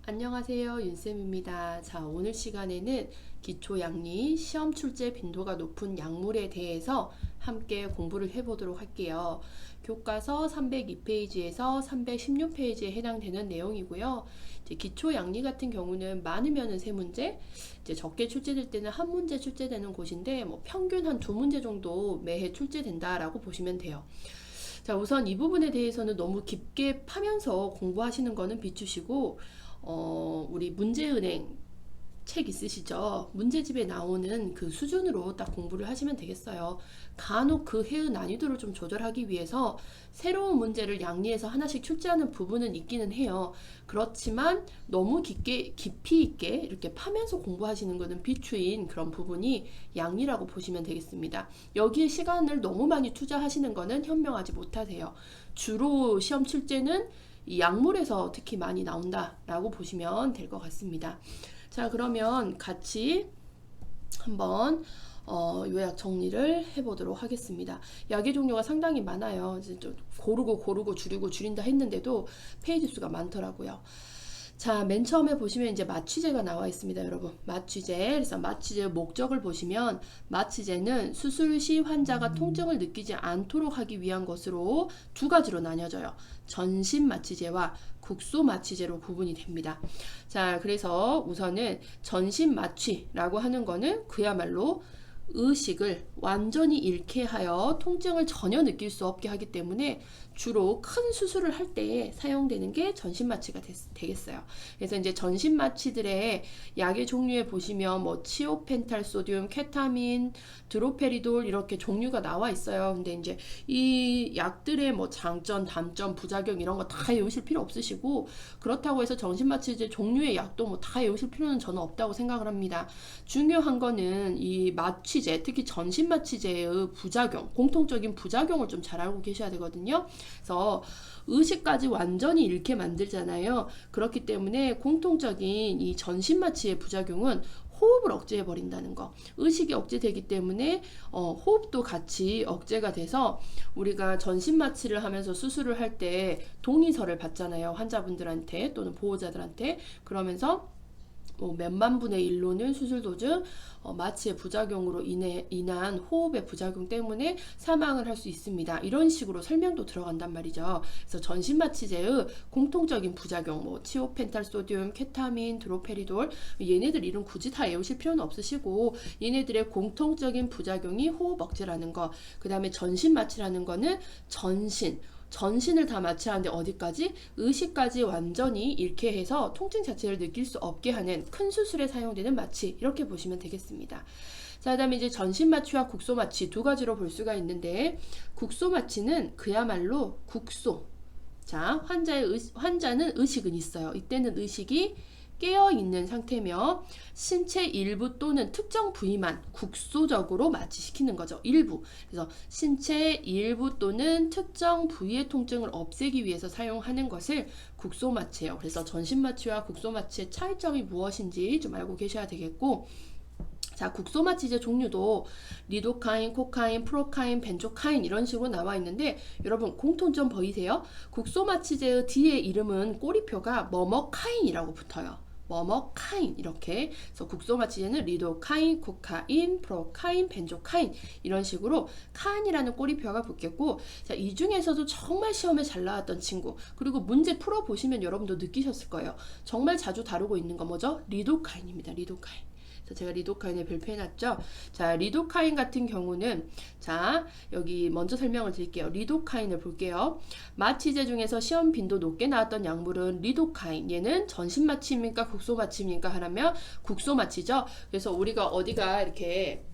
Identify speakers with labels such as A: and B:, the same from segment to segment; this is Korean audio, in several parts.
A: 안녕하세요. 윤쌤입니다. 자, 오늘 시간에는 기초양리 시험 출제 빈도가 높은 약물에 대해서 함께 공부를 해보도록 할게요. 교과서 302페이지에서 316페이지에 해당되는 내용이고요. 이제 기초양리 같은 경우는 많으면은 3문제, 이제 적게 출제될 때는 1문제 출제되는 곳인데 뭐 평균 한 2문제 정도 매해 출제된다라고 보시면 돼요. 자, 우선 이 부분에 대해서는 너무 깊게 파면서 공부하시는 거는 비추시고, 우리 문제은행 책 있으시죠? 문제집에 나오는 그 수준으로 딱 공부를 하시면 되겠어요. 간혹 그 해의 난이도를 좀 조절하기 위해서 새로운 문제를 양리해서 하나씩 출제하는 부분은 있기는 해요. 그렇지만 너무 깊이 있게 이렇게 파면서 공부하시는 것은 비추인 그런 부분이 양리라고 보시면 되겠습니다. 여기에 시간을 너무 많이 투자하시는 것은 현명하지 못하세요. 주로 시험 출제는 이 약물에서 특히 많이 나온다라고 보시면 될 것 같습니다. 자, 그러면 같이 한번 요약 정리를 해보도록 하겠습니다. 약의 종류가 상당히 많아요. 이제 좀 고르고 줄인다 했는데도 페이지 수가 많더라고요. 자, 맨 처음에 보시면 이제 마취제가 나와 있습니다, 여러분. 마취제. 그래서 마취제의 목적을 보시면 마취제는 수술 시 환자가 통증을 느끼지 않도록 하기 위한 것으로 두 가지로 나뉘어져요. 전신 마취제와 국소 마취제로 구분이 됩니다. 자, 그래서 우선은 전신 마취라고 하는 거는 그야말로 의식을 완전히 잃게 하여 통증을 전혀 느낄 수 없게 하기 때문에 주로 큰 수술을 할 때 사용되는 게 전신마취가 되겠어요. 그래서 이제 전신마취들의 약의 종류에 보시면 뭐 치오펜탈 소듐, 케타민, 드로페리돌 이렇게 종류가 나와 있어요. 근데 이제 이 약들의 뭐 장점, 단점, 부작용 이런 거 다 외우실 필요 없으시고, 그렇다고 해서 전신마취제 종류의 약도 뭐 다 외우실 필요는 저는 없다고 생각을 합니다. 중요한 거는 이 마취제, 특히 전신마취제의 부작용, 공통적인 부작용을 좀 잘 알고 계셔야 되거든요. 그래서 의식까지 완전히 잃게 만들잖아요. 그렇기 때문에 공통적인 이 전신마취의 부작용은 호흡을 억제해 버린다는 거. 의식이 억제되기 때문에 호흡도 같이 억제가 돼서 우리가 전신마취를 하면서 수술을 할 때 동의서를 받잖아요. 환자분들한테 또는 보호자들한테. 그러면서 몇만 분의 1로는 수술 도중 마취의 부작용으로 인한 호흡의 부작용 때문에 사망을 할 수 있습니다. 이런 식으로 설명도 들어간단 말이죠. 그래서 전신마취제의 공통적인 부작용, 뭐 치오펜탈 소듐, 케타민, 드로페리돌, 얘네들 이름 굳이 다 외우실 필요는 없으시고, 얘네들의 공통적인 부작용이 호흡 억제라는 거, 그 다음에 전신마취라는 거는 전신을 다 마취하는데 어디까지? 의식까지 완전히 잃게 해서 통증 자체를 느낄 수 없게 하는 큰 수술에 사용되는 마취, 이렇게 보시면 되겠습니다. 자, 그 다음에 이제 전신마취와 국소마취 두 가지로 볼 수가 있는데, 국소마취는 그야말로 국소. 자, 환자는 의식은 있어요. 이때는 의식이 깨어있는 상태며 신체 일부 또는 특정 부위만 국소적으로 마취시키는 거죠. 일부. 그래서 신체 일부 또는 특정 부위의 통증을 없애기 위해서 사용하는 것을 국소마취예요. 그래서 전신마취와 국소마취의 차이점이 무엇인지 좀 알고 계셔야 되겠고, 자, 국소마취제 종류도 리도카인, 코카인, 프로카인, 벤조카인 이런 식으로 나와 있는데, 여러분 공통점 보이세요? 국소마취제의 뒤에 이름은 꼬리표가 뭐뭐카인이라고 붙어요. 뭐뭐카인 이렇게. 그래서 국소마취제는 리도카인, 코카인, 프로카인, 벤조카인 이런 식으로 카인이라는 꼬리표가 붙겠고, 자, 이 중에서도 정말 시험에 잘 나왔던 친구, 그리고 문제 풀어보시면 여러분도 느끼셨을 거예요. 정말 자주 다루고 있는 거 뭐죠? 리도카인입니다. 리도카인. 제가 리도카인을 별표해놨죠. 자, 리도카인 같은 경우는, 자, 여기 먼저 설명을 드릴게요. 리도카인을 볼게요. 마취제 중에서 시험 빈도 높게 나왔던 약물은 리도카인. 얘는 전신마취입니까? 국소마취입니까? 하라면 국소마취죠. 그래서 우리가 어디가 이렇게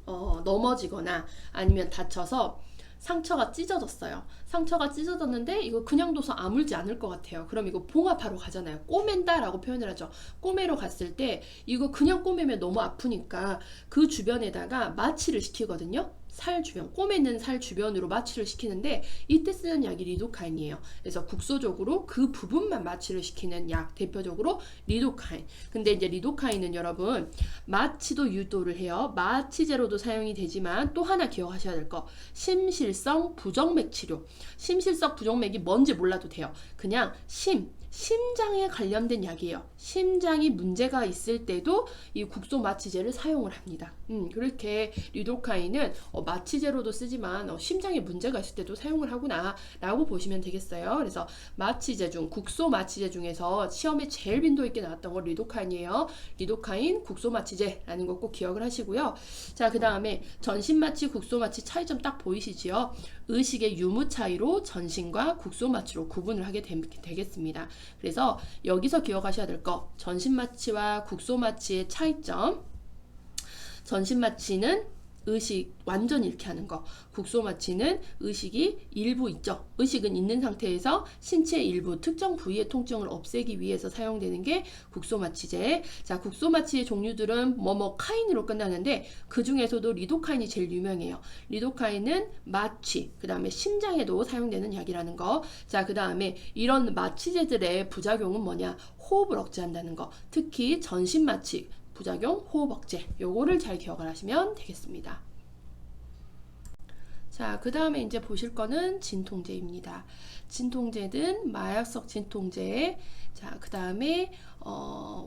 A: 넘어지거나 아니면 다쳐서 상처가 찢어졌어요. 상처가 찢어졌는데 이거 그냥 둬서 아물지 않을 것 같아요. 그럼 이거 봉합하러 가잖아요. 꼬맨다 라고 표현을 하죠. 꼬매러 갔을 때 이거 그냥 꼬매면 너무 아프니까 그 주변에다가 마취를 시키거든요. 살 주변, 꼬매는 살 주변으로 마취를 시키는데, 이때 쓰는 약이 리도카인이에요. 그래서 국소적으로 그 부분만 마취를 시키는 약, 대표적으로 리도카인. 근데 이제 리도카인은 여러분 마취도 유도를 해요. 마취제로도 사용이 되지만 또 하나 기억하셔야 될 거, 심실성 부정맥 치료. 심실성 부정맥이 뭔지 몰라도 돼요. 그냥 심장에 관련된 약이에요. 심장이 문제가 있을 때도 이 국소마취제를 사용을 합니다. 그렇게 리도카인은 마취제로도 쓰지만 심장에 문제가 있을 때도 사용을 하구나 라고 보시면 되겠어요. 그래서 마취제 중 국소마취제 중에서 시험에 제일 빈도 있게 나왔던 건 리도카인이에요. 리도카인 국소마취제라는 거 꼭 기억을 하시고요. 자, 그 다음에 전신마취 국소마취 차이점 딱 보이시지요? 의식의 유무 차이로 전신과 국소마취로 구분을 하게 되겠습니다. 그래서 여기서 기억하셔야 될 거, 전신마취와 국소마취의 차이점. 전신마취는 의식 완전 잃게 하는 거, 국소마취는 의식이 일부 있죠. 의식은 있는 상태에서 신체의 일부 특정 부위의 통증을 없애기 위해서 사용되는 게 국소마취제. 자, 국소마취의 종류들은 카인으로 끝나는데 그 중에서도 리도카인이 제일 유명해요. 리도카인은 마취, 그 다음에 심장에도 사용되는 약이라는 거. 자, 그 다음에 이런 마취제들의 부작용은 뭐냐? 호흡을 억제한다는 거. 특히 전신마취 부작용, 호흡 억제, 요거를 잘 기억을 하시면 되겠습니다. 자, 그 다음에 이제 보실 거는 진통제입니다. 진통제는 마약성 진통제. 자, 그 다음에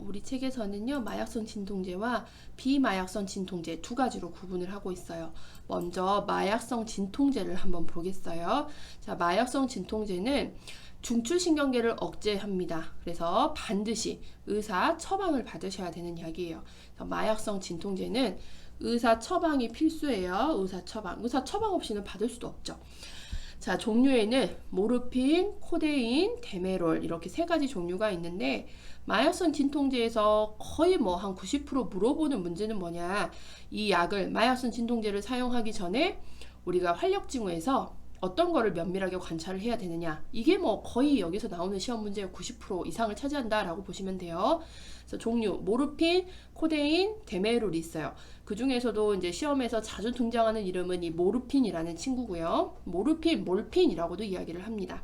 A: 우리 책에서는요, 마약성 진통제와 비마약성 진통제 두 가지로 구분을 하고 있어요. 먼저 마약성 진통제를 한번 보겠어요. 자, 마약성 진통제는 중추신경계를 억제합니다. 그래서 반드시 의사 처방을 받으셔야 되는 약이에요. 마약성 진통제는 의사 처방이 필수예요. 의사 처방 없이는 받을 수도 없죠. 자, 종류에는 모르핀, 코데인, 데메롤 이렇게 세 가지 종류가 있는데 마약성 진통제에서 거의 한 90% 물어보는 문제는 뭐냐? 이 약을 마약성 진통제를 사용하기 전에 우리가 활력증후에서 어떤 거를 면밀하게 관찰을 해야 되느냐. 이게 거의 여기서 나오는 시험 문제의 90% 이상을 차지한다라고 보시면 돼요. 그래서 종류, 모르핀, 코데인, 데메롤이 있어요. 그 중에서도 이제 시험에서 자주 등장하는 이름은 이 모르핀이라는 친구고요. 모르핀, 몰핀이라고도 이야기를 합니다.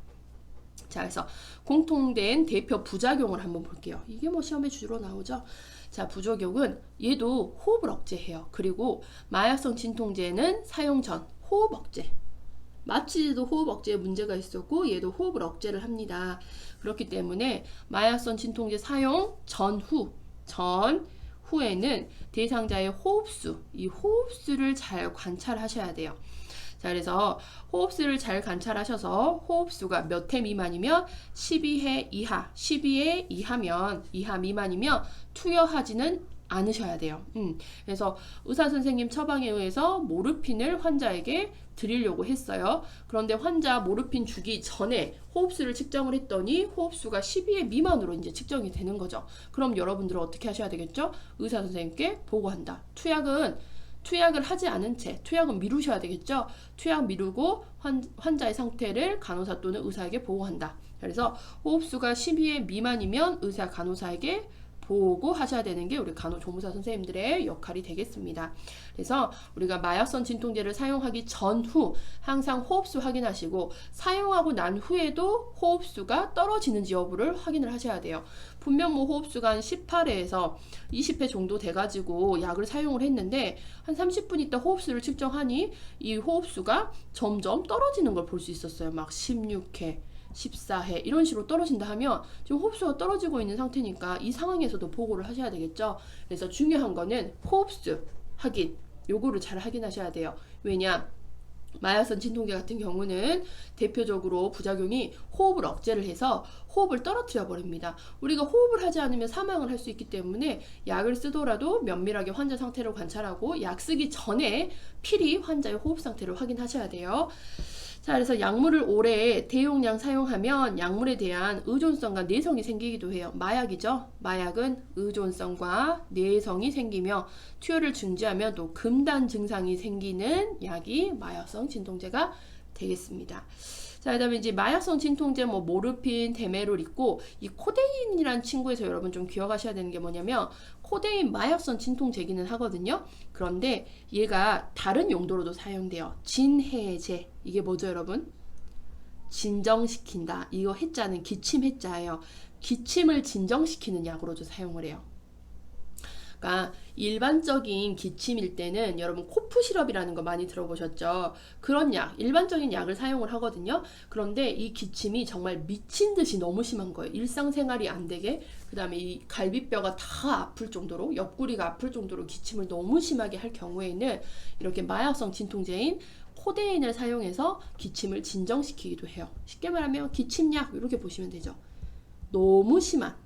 A: 자, 그래서 공통된 대표 부작용을 한번 볼게요. 이게 시험에 주로 나오죠. 자, 부작용은 얘도 호흡을 억제해요. 그리고 마약성 진통제는 사용 전 호흡 억제. 마취제도 호흡 억제에 문제가 있었고 얘도 호흡을 억제를 합니다. 그렇기 때문에 마약성 진통제 사용 전후에는 대상자의 호흡수, 이 호흡수를 잘 관찰하셔야 돼요. 자, 그래서 호흡수를 잘 관찰하셔서 호흡수가 몇 회 미만이면 12회 이하, 12회 이하 미만이면 투여하지는 않으셔야 돼요. 그래서 의사 선생님 처방에 의해서 모르핀을 환자에게 드리려고 했어요. 그런데 환자 모르핀 주기 전에 호흡수를 측정을 했더니 호흡수가 12회 미만으로 이제 측정이 되는 거죠. 그럼 여러분들은 어떻게 하셔야 되겠죠? 의사 선생님께 보고한다. 투약을 하지 않은 채 투약은 미루셔야 되겠죠. 투약 미루고 환자의 상태를 간호사 또는 의사에게 보고한다. 그래서 호흡수가 12회 미만이면 의사 간호사에게 보고하셔야 되는 게 우리 간호조무사 선생님들의 역할이 되겠습니다. 그래서 우리가 마약성 진통제를 사용하기 전후 항상 호흡수 확인하시고 사용하고 난 후에도 호흡수가 떨어지는지 여부를 확인을 하셔야 돼요. 분명 호흡수가 한 18회에서 20회 정도 돼가지고 약을 사용을 했는데 한 30분 있다 호흡수를 측정하니 이 호흡수가 점점 떨어지는 걸 볼 수 있었어요. 막 16회 14회 이런 식으로 떨어진다 하면 지금 호흡수가 떨어지고 있는 상태니까 이 상황에서도 보고를 하셔야 되겠죠. 그래서 중요한 거는 호흡수 확인, 요거를 잘 확인하셔야 돼요. 왜냐? 마약성 진통제 같은 경우는 대표적으로 부작용이 호흡을 억제를 해서 호흡을 떨어뜨려 버립니다. 우리가 호흡을 하지 않으면 사망을 할 수 있기 때문에 약을 쓰더라도 면밀하게 환자 상태를 관찰하고 약 쓰기 전에 필히 환자의 호흡 상태를 확인하셔야 돼요. 자, 그래서 약물을 오래 대용량 사용하면 약물에 대한 의존성과 내성이 생기기도 해요. 마약이죠. 마약은 의존성과 내성이 생기며 투여를 중지하면 또 금단 증상이 생기는 약이 마약성 진통제가 되겠습니다. 자, 그다음에 이제 마약성 진통제 모르핀, 데메롤 있고 이 코데인이라는 친구에서 여러분 좀 기억하셔야 되는 게 뭐냐면 코데인 마약성 진통제기는 하거든요. 그런데 얘가 다른 용도로도 사용돼요. 진해제. 이게 뭐죠, 여러분? 진정시킨다. 이거 해자는 기침 해자예요. 기침을 진정시키는 약으로도 사용을 해요. 그러니까 일반적인 기침일 때는 여러분 코프 시럽이라는 거 많이 들어보셨죠? 그런 약, 일반적인 약을 사용을 하거든요. 그런데 이 기침이 정말 미친 듯이 너무 심한 거예요. 일상생활이 안 되게, 그 다음에 이 갈비뼈가 다 아플 정도로, 옆구리가 아플 정도로 기침을 너무 심하게 할 경우에는 이렇게 마약성 진통제인 코데인을 사용해서 기침을 진정시키기도 해요. 쉽게 말하면 기침약 이렇게 보시면 되죠. 너무 심한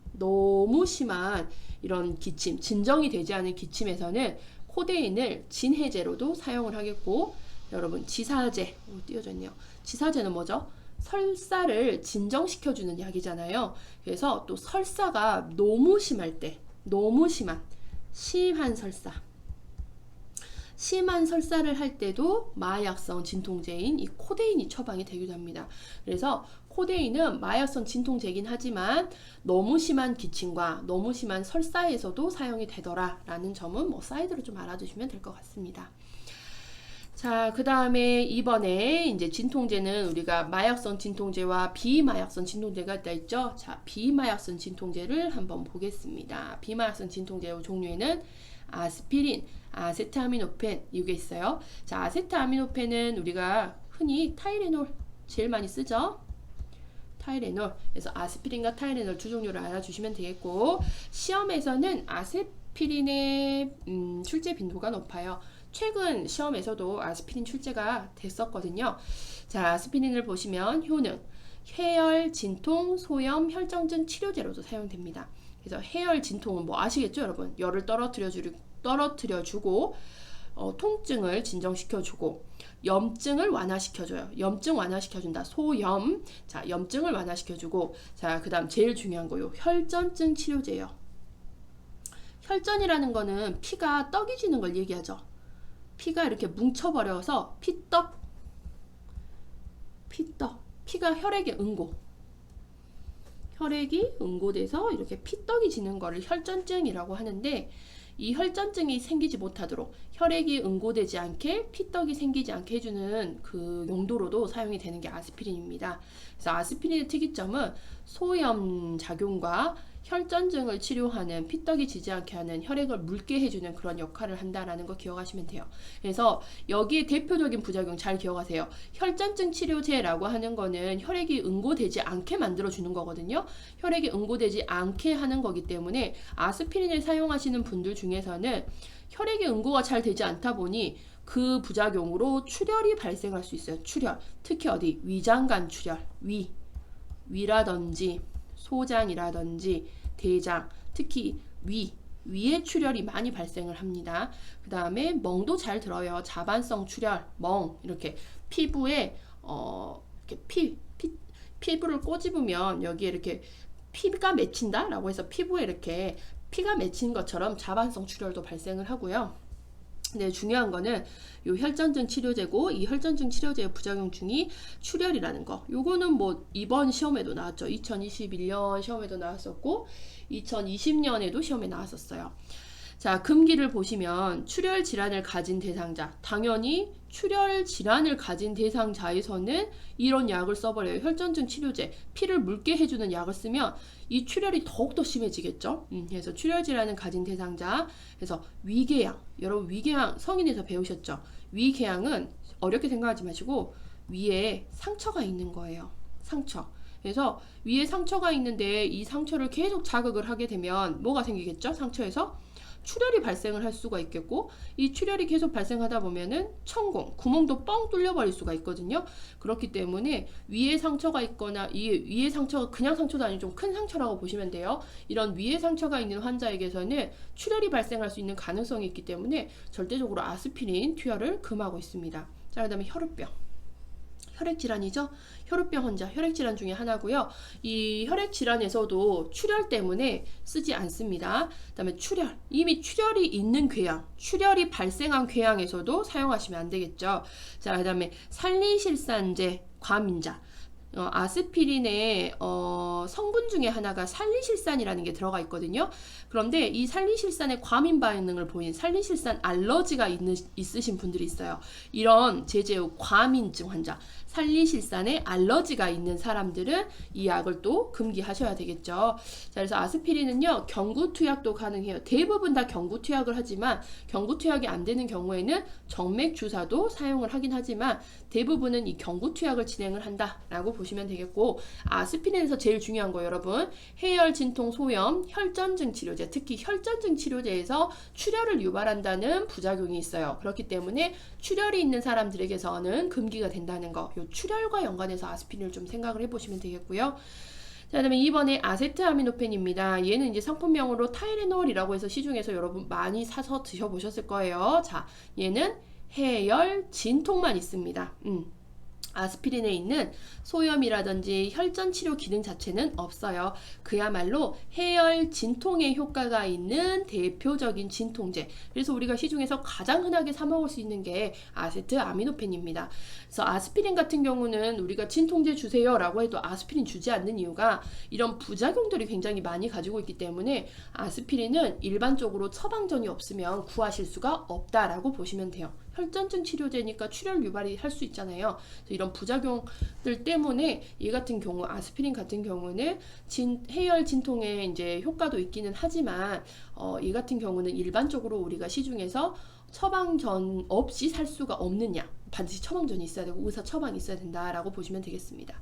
A: 이런 기침, 진정이 되지 않은 기침에서는 코데인을 진해제로도 사용을 하겠고, 여러분 지사제, 띄어져 있네요. 지사제는 뭐죠? 설사를 진정시켜주는 약이잖아요. 그래서 또 설사가 너무 심할 때, 심한 설사를 할 때도 마약성 진통제인 이 코데인이 처방이 되기도 합니다. 그래서 코데인은 마약성 진통제긴 하지만 너무 심한 기침과 너무 심한 설사에서도 사용이 되더라라는 점은 뭐 사이드로 좀 알아두시면 될 것 같습니다. 자, 그 다음에 이번에 이제 진통제는 우리가 마약성 진통제와 비마약성 진통제가 있죠. 자, 비마약성 진통제를 한번 보겠습니다. 비마약성 진통제의 종류에는 아스피린, 아세트아미노펜 이게 있어요. 자, 아세트아미노펜은 우리가 흔히 타이레놀 제일 많이 쓰죠. 타이레놀. 그래서 아스피린과 타이레놀 두 종류를 알아주시면 되겠고, 시험에서는 아스피린의 출제 빈도가 높아요. 최근 시험에서도 아스피린 출제가 됐었거든요. 자, 아스피린을 보시면 효능, 해열, 진통, 소염, 혈전증 치료제로도 사용됩니다. 그래서 해열, 진통은 뭐 아시겠죠, 여러분? 열을 떨어뜨려주고 통증을 진정시켜주고, 염증을 완화시켜줘요. 염증 완화시켜준다. 소염. 자, 염증을 완화시켜주고, 자, 그 다음 제일 중요한 거요. 혈전증 치료제요. 혈전이라는 거는 피가 떡이 지는 걸 얘기하죠. 피가 이렇게 뭉쳐버려서 피가 혈액에 혈액이 응고돼서 이렇게 피떡이 지는 거를 혈전증이라고 하는데, 이 혈전증이 생기지 못하도록 혈액이 응고되지 않게 피떡이 생기지 않게 해주는 그 용도로도 사용이 되는 게 아스피린입니다. 그래서 아스피린의 특이점은 소염 작용과 혈전증을 치료하는, 피떡이 지지 않게 하는, 혈액을 묽게 해주는 그런 역할을 한다라는 거 기억하시면 돼요. 그래서 여기에 대표적인 부작용 잘 기억하세요. 혈전증 치료제라고 하는 거는 혈액이 응고되지 않게 만들어주는 거거든요. 혈액이 응고되지 않게 하는 거기 때문에 아스피린을 사용하시는 분들 중에서는 혈액의 응고가 잘 되지 않다 보니 그 부작용으로 출혈이 발생할 수 있어요. 출혈. 특히 어디? 위장관 출혈. 위라든지 소장이라든지 대장, 특히 위에 출혈이 많이 발생을 합니다. 그 다음에 멍도 잘 들어요. 자반성 출혈, 멍, 이렇게 피부에 이렇게 피부를 꼬집으면 여기에 이렇게 피가 맺힌다 라고 해서 피부에 이렇게 피가 맺힌 것처럼 자반성 출혈도 발생을 하고요. 네, 중요한 거는 요 혈전증 치료제고, 이 혈전증 치료제의 부작용 중이 출혈이라는 거. 요거는 뭐 이번 시험에도 나왔죠. 2021년 시험에도 나왔었고 2020년에도 시험에 나왔었어요. 자, 금기를 보시면 출혈 질환을 가진 대상자, 당연히 출혈 질환을 가진 대상자에서는 이런 약을 써버려요. 혈전증 치료제, 피를 묽게 해주는 약을 쓰면 이 출혈이 더욱더 심해지겠죠. 그래서 출혈 질환을 가진 대상자, 그래서 위궤양, 여러분 위궤양 성인에서 배우셨죠. 위궤양은 어렵게 생각하지 마시고 위에 상처가 있는 거예요. 상처. 그래서 위에 상처가 있는데 이 상처를 계속 자극을 하게 되면 뭐가 생기겠죠? 상처에서 출혈이 발생을 할 수가 있겠고, 이 출혈이 계속 발생하다 보면은 천공, 구멍도 뻥 뚫려버릴 수가 있거든요. 그렇기 때문에 위에 상처가 있거나, 이 위에 상처가 그냥 상처도 아니고 좀 큰 상처라고 보시면 돼요. 이런 위에 상처가 있는 환자에게서는 출혈이 발생할 수 있는 가능성이 있기 때문에 절대적으로 아스피린 투여를 금하고 있습니다. 자, 그 다음에 혈우병. 혈액질환이죠. 혈우병 환자, 혈액질환 중에 하나고요. 이 혈액질환에서도 출혈 때문에 쓰지 않습니다. 그 다음에 출혈, 이미 출혈이 있는 궤양, 출혈이 발생한 궤양에서도 사용하시면 안 되겠죠. 자, 그 다음에 살리실산제, 과민자. 아스피린의 성분 중에 하나가 살리실산이라는 게 들어가 있거든요. 그런데 이 살리실산의 과민 반응을 보인 살리실산 알러지가 있으신 분들이 있어요. 이런 제제후 과민증 환자, 살리실산에 알러지가 있는 사람들은 이 약을 또 금기하셔야 되겠죠. 자, 그래서 아스피린은요, 경구 투약도 가능해요. 대부분 다 경구 투약을 하지만 경구 투약이 안 되는 경우에는 정맥 주사도 사용을 하긴 하지만 대부분은 이 경구 투약을 진행을 한다라고 보시면 되겠고, 아스피린에서 제일 중요한 거 여러분, 해열 진통 소염, 혈전증 치료제, 특히 혈전증 치료제에서 출혈을 유발한다는 부작용이 있어요. 그렇기 때문에 출혈이 있는 사람들에게서는 금기가 된다는 거, 요 출혈과 연관해서 아스피린을 좀 생각을 해보시면 되겠고요. 자, 그다음에 이번에 아세트아미노펜입니다. 얘는 이제 상품명으로 타이레놀이라고 해서 시중에서 여러분 많이 사서 드셔보셨을 거예요. 자, 얘는 해열 진통만 있습니다. 아스피린에 있는 소염이라든지 혈전 치료 기능 자체는 없어요. 그야말로 해열 진통에 효과가 있는 대표적인 진통제. 그래서 우리가 시중에서 가장 흔하게 사 먹을 수 있는 게 아세트아미노펜입니다. 그래서 아스피린 같은 경우는 우리가 진통제 주세요라고 해도 아스피린 주지 않는 이유가 이런 부작용들이 굉장히 많이 가지고 있기 때문에 아스피린은 일반적으로 처방전이 없으면 구하실 수가 없다라고 보시면 돼요. 혈전증 치료제니까 출혈 유발이 할 수 있잖아요. 이런 부작용들 때문에 이 같은 경우 아스피린 같은 경우는 해열 진통에 이제 효과도 있기는 하지만 이 같은 경우는 일반적으로 우리가 시중에서 처방전 없이 살 수가 없는 약, 반드시 처방전이 있어야 되고 의사 처방이 있어야 된다라고 보시면 되겠습니다.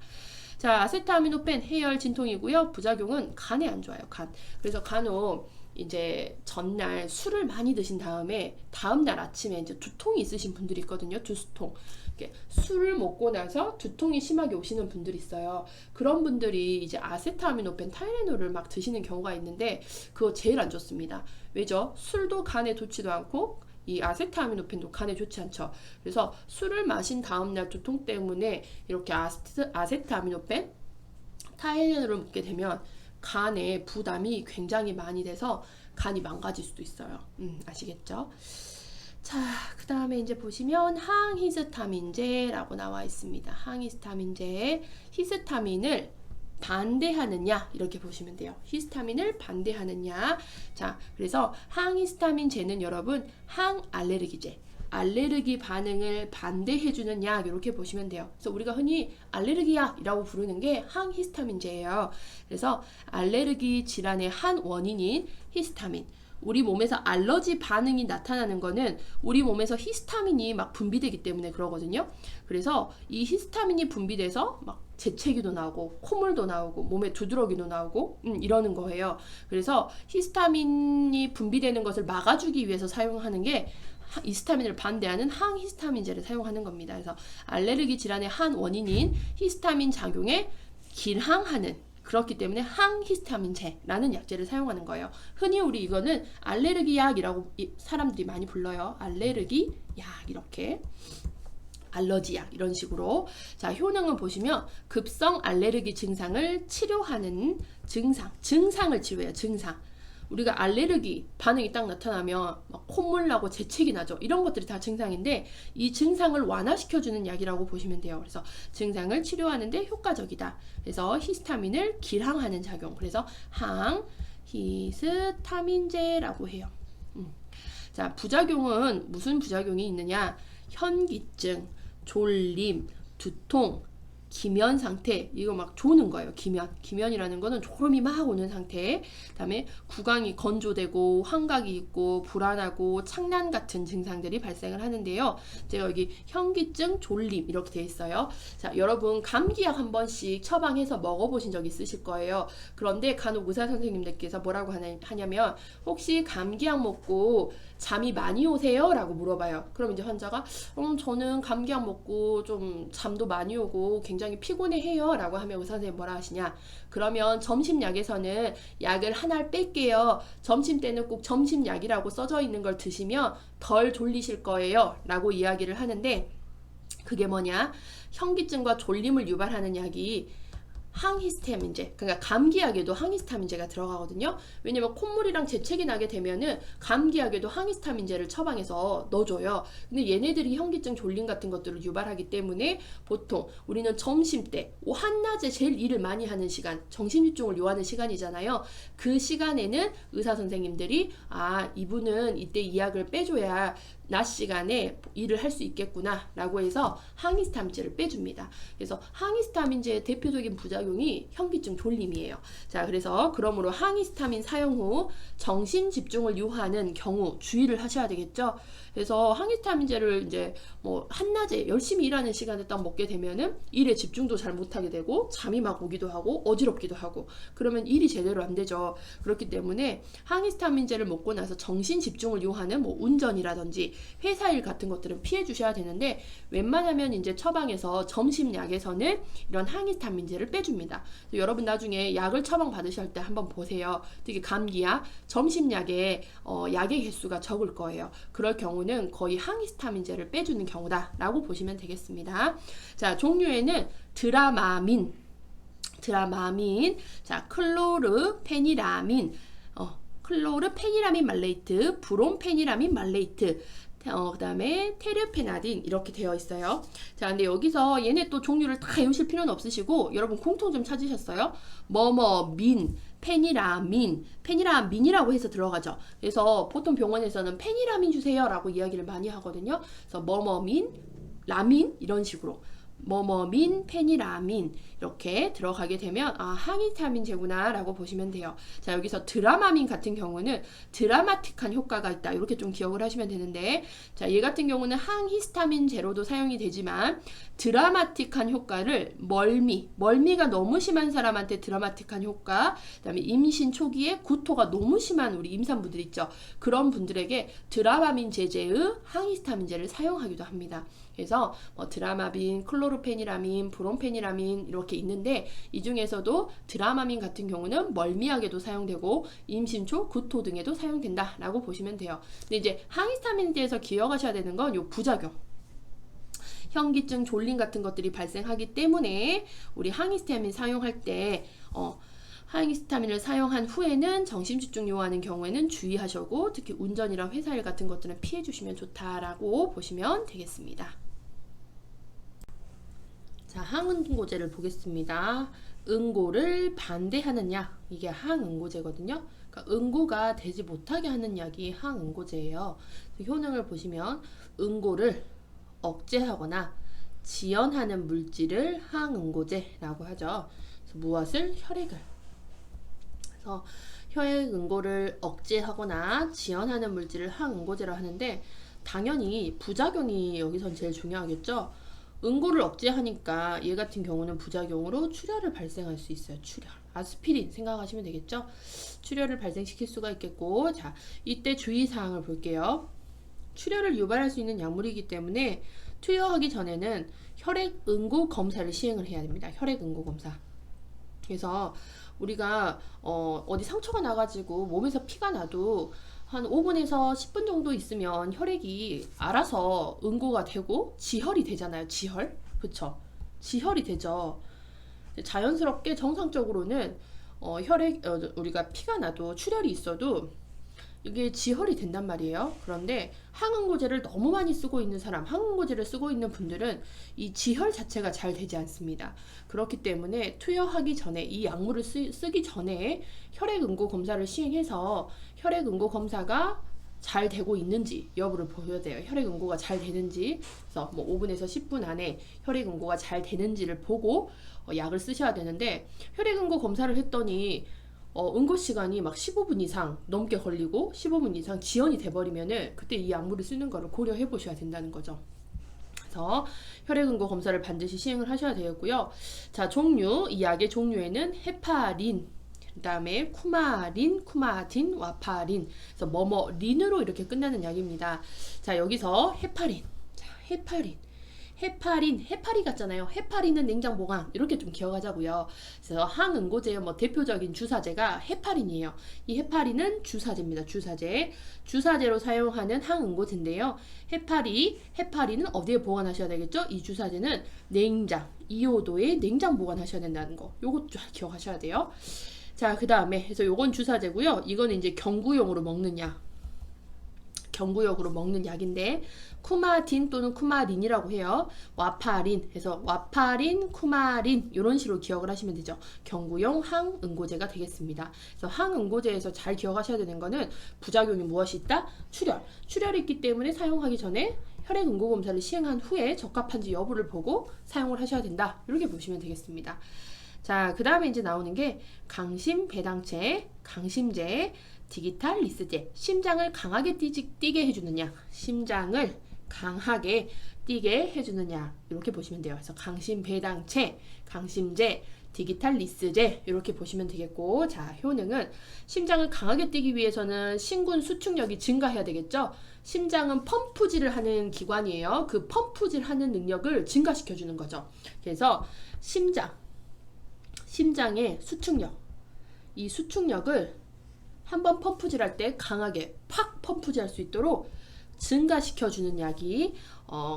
A: 자, 아세트아미노펜 해열 진통이고요. 부작용은 간에 안 좋아요. 간. 그래서 간혹 이제 전날 술을 많이 드신 다음날 아침에 이제 두통이 있으신 분들이 있거든요. 두통. 술을 먹고 나서 두통이 심하게 오시는 분들이 있어요. 그런 분들이 이제 아세트아미노펜, 타이레놀을 막 드시는 경우가 있는데 그거 제일 안 좋습니다. 왜죠? 술도 간에 좋지도 않고 이 아세트아미노펜도 간에 좋지 않죠. 그래서 술을 마신 다음날 두통 때문에 이렇게 아세트아미노펜, 타이레놀을 먹게 되면 간에 부담이 굉장히 많이 돼서 간이 망가질 수도 있어요. 아시겠죠? 자, 그 다음에 이제 보시면 항히스타민제라고 나와 있습니다. 항히스타민제, 히스타민을 반대하느냐 이렇게 보시면 돼요. 히스타민을 반대하느냐. 자, 그래서 항히스타민제는 여러분 항알레르기제, 알레르기 반응을 반대해주는 약 이렇게 보시면 돼요. 그래서 우리가 흔히 알레르기 약이라고 부르는 게 항히스타민제예요. 그래서 알레르기 질환의 한 원인인 히스타민, 우리 몸에서 알러지 반응이 나타나는 거는 우리 몸에서 히스타민이 막 분비되기 때문에 그러거든요. 그래서 이 히스타민이 분비돼서 막 재채기도 나오고 콧물도 나오고 몸에 두드러기도 나오고 이러는 거예요. 그래서 히스타민이 분비되는 것을 막아주기 위해서 사용하는 게 히스타민을 반대하는 항히스타민제를 사용하는 겁니다. 그래서 알레르기 질환의 한 원인인 히스타민 작용에 길항하는, 그렇기 때문에 항히스타민제라는 약제를 사용하는 거예요. 흔히 우리 이거는 알레르기 약이라고 사람들이 많이 불러요. 알레르기 약 이렇게. 알러지 약 이런 식으로. 자, 효능은 보시면 급성 알레르기 증상을 치료하는 증상을 치료해요. 증상. 우리가 알레르기 반응이 딱 나타나면 막 콧물 나고 재채기 나죠. 이런 것들이 다 증상인데 이 증상을 완화시켜주는 약이라고 보시면 돼요. 그래서 증상을 치료하는데 효과적이다. 그래서 히스타민을 길항하는 작용. 그래서 항히스타민제라고 해요. 자, 부작용은 무슨 부작용이 있느냐? 현기증, 졸림, 두통, 기면 상태, 이거 막 조는 거예요. 기면이라는 거는 졸음이 막 오는 상태. 그다음에 구강이 건조되고 환각이 있고 불안하고 창난 같은 증상들이 발생을 하는데요. 제가 여기 현기증, 졸림 이렇게 돼 있어요. 자, 여러분 감기약 한 번씩 처방해서 먹어보신 적 있으실 거예요. 그런데 간혹 의사 선생님들께서 뭐라고 하냐면 혹시 감기약 먹고 잠이 많이 오세요? 라고 물어봐요. 그럼 이제 환자가 저는 감기약 먹고 좀 잠도 많이 오고 굉장히 피곤해해요 라고 하면 의사 선생님 뭐라 하시냐? 그러면 점심약에서는 약을 하나를 뺄게요. 점심 때는 꼭 점심약이라고 써져 있는 걸 드시면 덜 졸리실 거예요 라고 이야기를 하는데, 그게 뭐냐? 현기증과 졸림을 유발하는 약이 항히스타민제, 그러니까 감기약에도 항히스타민제가 들어가거든요. 왜냐면 콧물이랑 재채기 나게 되면은 감기약에도 항히스타민제를 처방해서 넣어줘요. 근데 얘네들이 현기증, 졸림 같은 것들을 유발하기 때문에 보통 우리는 점심때, 한낮에 제일 일을 많이 하는 시간, 정신집중을 요하는 시간이잖아요. 그 시간에는 의사 선생님들이 이분은 이때 이 약을 빼줘야 낮 시간에 일을 할 수 있겠구나 라고 해서 항히스타민제를 빼줍니다. 그래서 항히스타민제의 대표적인 부작용이 현기증, 졸림이에요. 자, 그래서 그러므로 항히스타민 사용 후 정신 집중을 요하는 경우 주의를 하셔야 되겠죠. 그래서 항히스타민제를 이제 뭐 한낮에 열심히 일하는 시간에 딱 먹게 되면은 일에 집중도 잘 못하게 되고 잠이 막 오기도 하고 어지럽기도 하고 그러면 일이 제대로 안 되죠. 그렇기 때문에 항히스타민제를 먹고 나서 정신 집중을 요하는 뭐 운전이라든지 회사 일 같은 것들은 피해 주셔야 되는데 웬만하면 이제 처방에서 점심약에서는 이런 항히스타민제를 빼줍니다. 여러분 나중에 약을 처방 받으실 때 한번 보세요. 특히 감기약 점심약에 약의 개수가 적을 거예요. 그럴 경우는 거의 항히스타민제를 빼주는 경우다 라고 보시면 되겠습니다. 자, 종류에는 드라마민, 자, 클로르페니라민, 클로르페니라민 말레이트, 브롬페니라민 말레이트, 그 다음에 테르페나딘 이렇게 되어 있어요. 자, 근데 여기서 얘네 또 종류를 다 외우실 필요는 없으시고 여러분 공통 좀 찾으셨어요? 뭐뭐민, 페니라민이라고 해서 들어가죠. 그래서 보통 병원에서는 페니라민 주세요 라고 이야기를 많이 하거든요. 그래서 뭐뭐민, 라민 이런 식으로 뭐뭐민, 페니라민 이렇게 들어가게 되면 항히스타민제구나 라고 보시면 돼요. 자, 여기서 드라마민 같은 경우는 드라마틱한 효과가 있다 이렇게 좀 기억을 하시면 되는데, 자, 얘 같은 경우는 항히스타민제로도 사용이 되지만 드라마틱한 효과를 멀미가 너무 심한 사람한테 드라마틱한 효과, 그 다음에 임신 초기에 구토가 너무 심한 우리 임산부들 있죠. 그런 분들에게 드라마민 제제의 항히스타민제를 사용하기도 합니다. 그래서 드라마빈, 클로르페니라민, 브롬페니라민 이렇게 있는데 이 중에서도 드라마민 같은 경우는 멀미약에도 사용되고 임신 초 구토 등에도 사용된다 라고 보시면 돼요. 근데 이제 항히스타민제에서 기억하셔야 되는 건 요 부작용, 현기증, 졸림 같은 것들이 발생하기 때문에 우리 항히스타민 사용할 때 항히스타민을 사용한 후에는 정신집중 요하는 경우에는 주의하시고 특히 운전이랑 회사일 같은 것들은 피해 주시면 좋다라고 보시면 되겠습니다. 자, 항응고제를 보겠습니다. 응고를 반대하는 약, 이게 항응고제거든요. 그러니까 응고가 되지 못하게 하는 약이 항응고제예요. 효능을 보시면 응고를 억제하거나 지연하는 물질을 항응고제라고 하죠. 그래서 무엇을? 혈액을. 그래서 혈액 응고를 억제하거나 지연하는 물질을 항응고제라 하는데 당연히 부작용이 여기선 제일 중요하겠죠. 응고를 억제하니까 얘 같은 경우는 부작용으로 출혈을 발생할 수 있어요. 출혈. 아스피린 생각하시면 되겠죠. 출혈을 발생시킬 수가 있겠고, 자, 이때 주의사항을 볼게요. 출혈을 유발할 수 있는 약물이기 때문에 투여하기 전에는 혈액 응고 검사를 시행을 해야 됩니다. 혈액 응고 검사. 그래서 우리가 어디 상처가 나가지고 몸에서 피가 나도 한 5분에서 10분 정도 있으면 혈액이 알아서 응고가 되고 지혈이 되잖아요. 지혈. 그쵸? 지혈이 되죠. 자연스럽게 정상적으로는 혈액 우리가 피가 나도 출혈이 있어도 이게 지혈이 된단 말이에요. 그런데 항응고제를 너무 많이 쓰고 있는 사람, 항응고제를 쓰고 있는 분들은 이 지혈 자체가 잘 되지 않습니다. 그렇기 때문에 투여하기 전에 이 약물을 쓰기 전에 혈액 응고 검사를 시행해서 혈액 응고 검사가 잘 되고 있는지 여부를 보여야 돼요. 혈액 응고가 잘 되는지. 그래서 뭐 5분에서 10분 안에 혈액 응고가 잘 되는지를 보고 약을 쓰셔야 되는데, 혈액 응고 검사를 했더니 응고 시간이 막 15분 이상 넘게 걸리고 15분 이상 지연이 돼버리면은 그때 이 약물을 쓰는 거를 고려해 보셔야 된다는 거죠. 그래서 혈액 응고 검사를 반드시 시행을 하셔야 되겠고요. 자, 종류, 이 약의 종류에는 헤파린, 그 다음에 쿠마린, 쿠마딘, 와파린, 그래서 뭐뭐린으로 이렇게 끝나는 약입니다. 자, 여기서 헤파린. 자, 해파린, 해파리 같잖아요. 해파리는 냉장 보관 이렇게 좀 기억하자고요. 그래서 항응고제의 뭐 대표적인 주사제가 해파린이에요. 이 해파린은 주사제입니다. 주사제. 주사제로 사용하는 항응고제인데요. 해파리는 어디에 보관하셔야 되겠죠? 이 주사제는 냉장, 2호도에 냉장 보관하셔야 된다는 거. 요것 좀 기억하셔야 돼요. 자, 그 다음에 그래서 요건 주사제고요. 이거는 이제 경구용으로 먹는 약. 경구용으로 먹는 약인데 쿠마딘 또는 쿠마린이라고 해요. 와파린, 그래서 와파린, 쿠마린 이런 식으로 기억을 하시면 되죠. 경구용 항응고제가 되겠습니다. 그래서 항응고제에서 잘 기억하셔야 되는 거는 부작용이 무엇이 있다? 출혈. 출혈이 있기 때문에 사용하기 전에 혈액응고검사를 시행한 후에 적합한지 여부를 보고 사용을 하셔야 된다. 이렇게 보시면 되겠습니다. 자, 그 다음에 이제 나오는 게 강심 배당체, 강심제, 디지탈 리스제, 심장을 강하게 뛰게 해주는 약, 심장을 강하게 뛰게 해주는 약 이렇게 보시면 돼요. 그래서 강심 배당체, 강심제, 디지탈 리스제 이렇게 보시면 되겠고, 자, 효능은 심장을 강하게 뛰기 위해서는 심근 수축력이 증가해야 되겠죠. 심장은 펌프질을 하는 기관이에요. 그 펌프질 하는 능력을 증가시켜 주는 거죠. 그래서 심장의 수축력, 이 수축력을 한번 펌프질 할 때 강하게 팍 펌프질 할 수 있도록 증가시켜주는 약이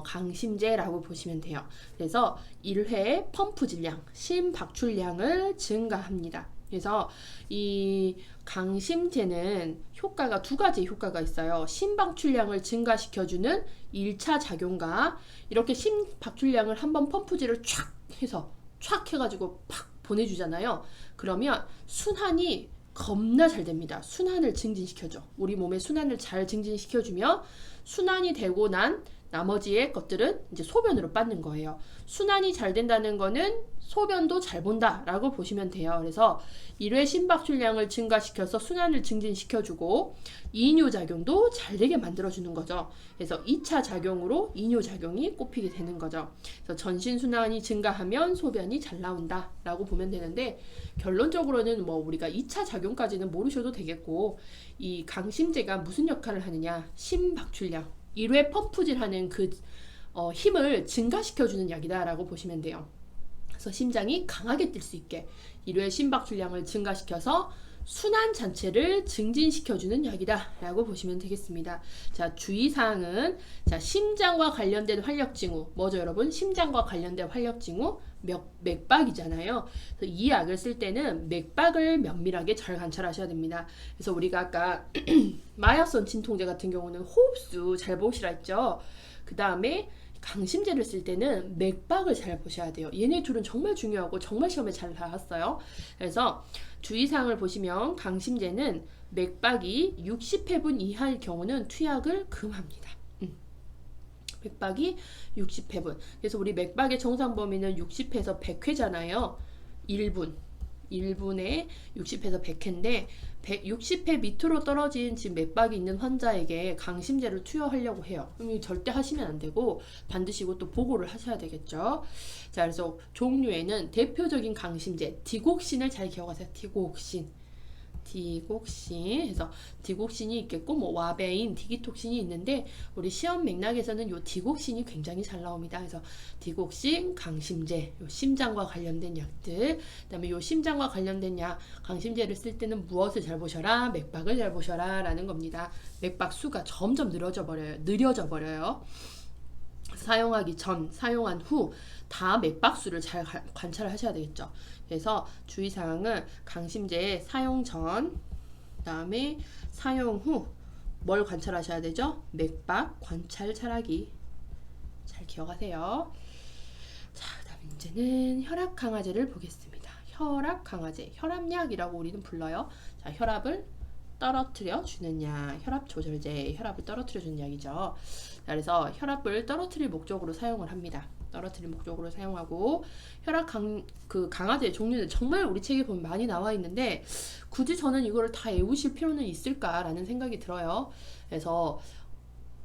A: 강심제라고 보시면 돼요. 그래서 1회 펌프질량, 심박출량을 증가합니다. 그래서 이 강심제는 효과가 두 가지 효과가 있어요. 심박출량을 증가시켜주는 1차 작용과 이렇게 심박출량을 한번 펌프질을 촥 해가지고 팍 보내주잖아요. 그러면 순환이 겁나 잘 됩니다. 순환을 증진시켜줘. 우리 몸의 순환을 잘 증진시켜주며 순환이 되고 난 나머지의 것들은 이제 소변으로 빠는 거예요. 순환이 잘 된다는 거는 소변도 잘 본다라고 보시면 돼요. 그래서 1회 심박출량을 증가시켜서 순환을 증진시켜주고 이뇨작용도 잘 되게 만들어주는 거죠. 그래서 2차 작용으로 이뇨작용이 꼽히게 되는 거죠. 그래서 전신순환이 증가하면 소변이 잘 나온다라고 보면 되는데, 결론적으로는 뭐 우리가 2차 작용까지는 모르셔도 되겠고, 이 강심제가 무슨 역할을 하느냐, 심박출량 1회 펌프질하는 그 힘을 증가시켜주는 약이다라고 보시면 돼요. 그래서 심장이 강하게 뛸 수 있게 1회 심박출량을 증가시켜서 순환 자체를 증진시켜주는 약이다라고 보시면 되겠습니다. 자, 주의사항은, 자, 심장과 관련된 활력징후, 뭐죠 여러분? 심장과 관련된 활력징후 맥박이잖아요. 그래서 이 약을 쓸 때는 맥박을 면밀하게 잘 관찰하셔야 됩니다. 그래서 우리가 아까 마약성 진통제 같은 경우는 호흡수 잘 보시라 했죠. 그 다음에 강심제를 쓸 때는 맥박을 잘 보셔야 돼요. 얘네 둘은 정말 중요하고 정말 시험에 잘 나왔어요. 그래서 주의사항을 보시면 강심제는 맥박이 60회분 이하일 경우는 투약을 금합니다. 맥박이 60회분. 그래서 우리 맥박의 정상 범위는 60회에서 100회잖아요. 1분에 60회에서 100회인데 160회 밑으로 떨어진 지금 맥박이 있는 환자에게 강심제를 투여하려고 해요. 그럼 절대 하시면 안 되고 반드시 이것도 보고를 하셔야 되겠죠. 자, 그래서 종류에는 대표적인 강심제 디곡신을 잘 기억하세요. 디곡신. 그래서 디곡신이 있겠고 뭐 와베인, 디기톡신이 있는데 우리 시험 맥락에서는 요 디곡신이 굉장히 잘 나옵니다. 그래서 디곡신, 강심제, 요 심장과 관련된 약들, 그다음에 요 심장과 관련된 약, 강심제를 쓸 때는 무엇을 잘 보셔라, 맥박을 잘 보셔라 라는 겁니다. 맥박 수가 점점 느려져 버려요. 사용하기 전, 사용한 후 다 맥박수를 잘 관찰하셔야 되겠죠. 그래서 주의사항은 강심제 사용 전, 그 다음에 사용 후 뭘 관찰하셔야 되죠? 맥박 관찰 잘하기 잘 기억하세요. 자, 그 다음 이제는 혈압 강화제를 보겠습니다. 혈압 강화제, 혈압약이라고 우리는 불러요. 자, 혈압을 떨어뜨려 주는 약, 혈압 조절제, 혈압을 떨어뜨려 주는 약이죠. 자, 그래서 혈압을 떨어뜨릴 목적으로 사용을 합니다. 떨어뜨릴 목적으로 사용하고, 혈압 강화제 종류는 정말 우리 책에 보면 많이 나와 있는데 굳이 저는 이거를 다 외우실 필요는 있을까라는 생각이 들어요. 그래서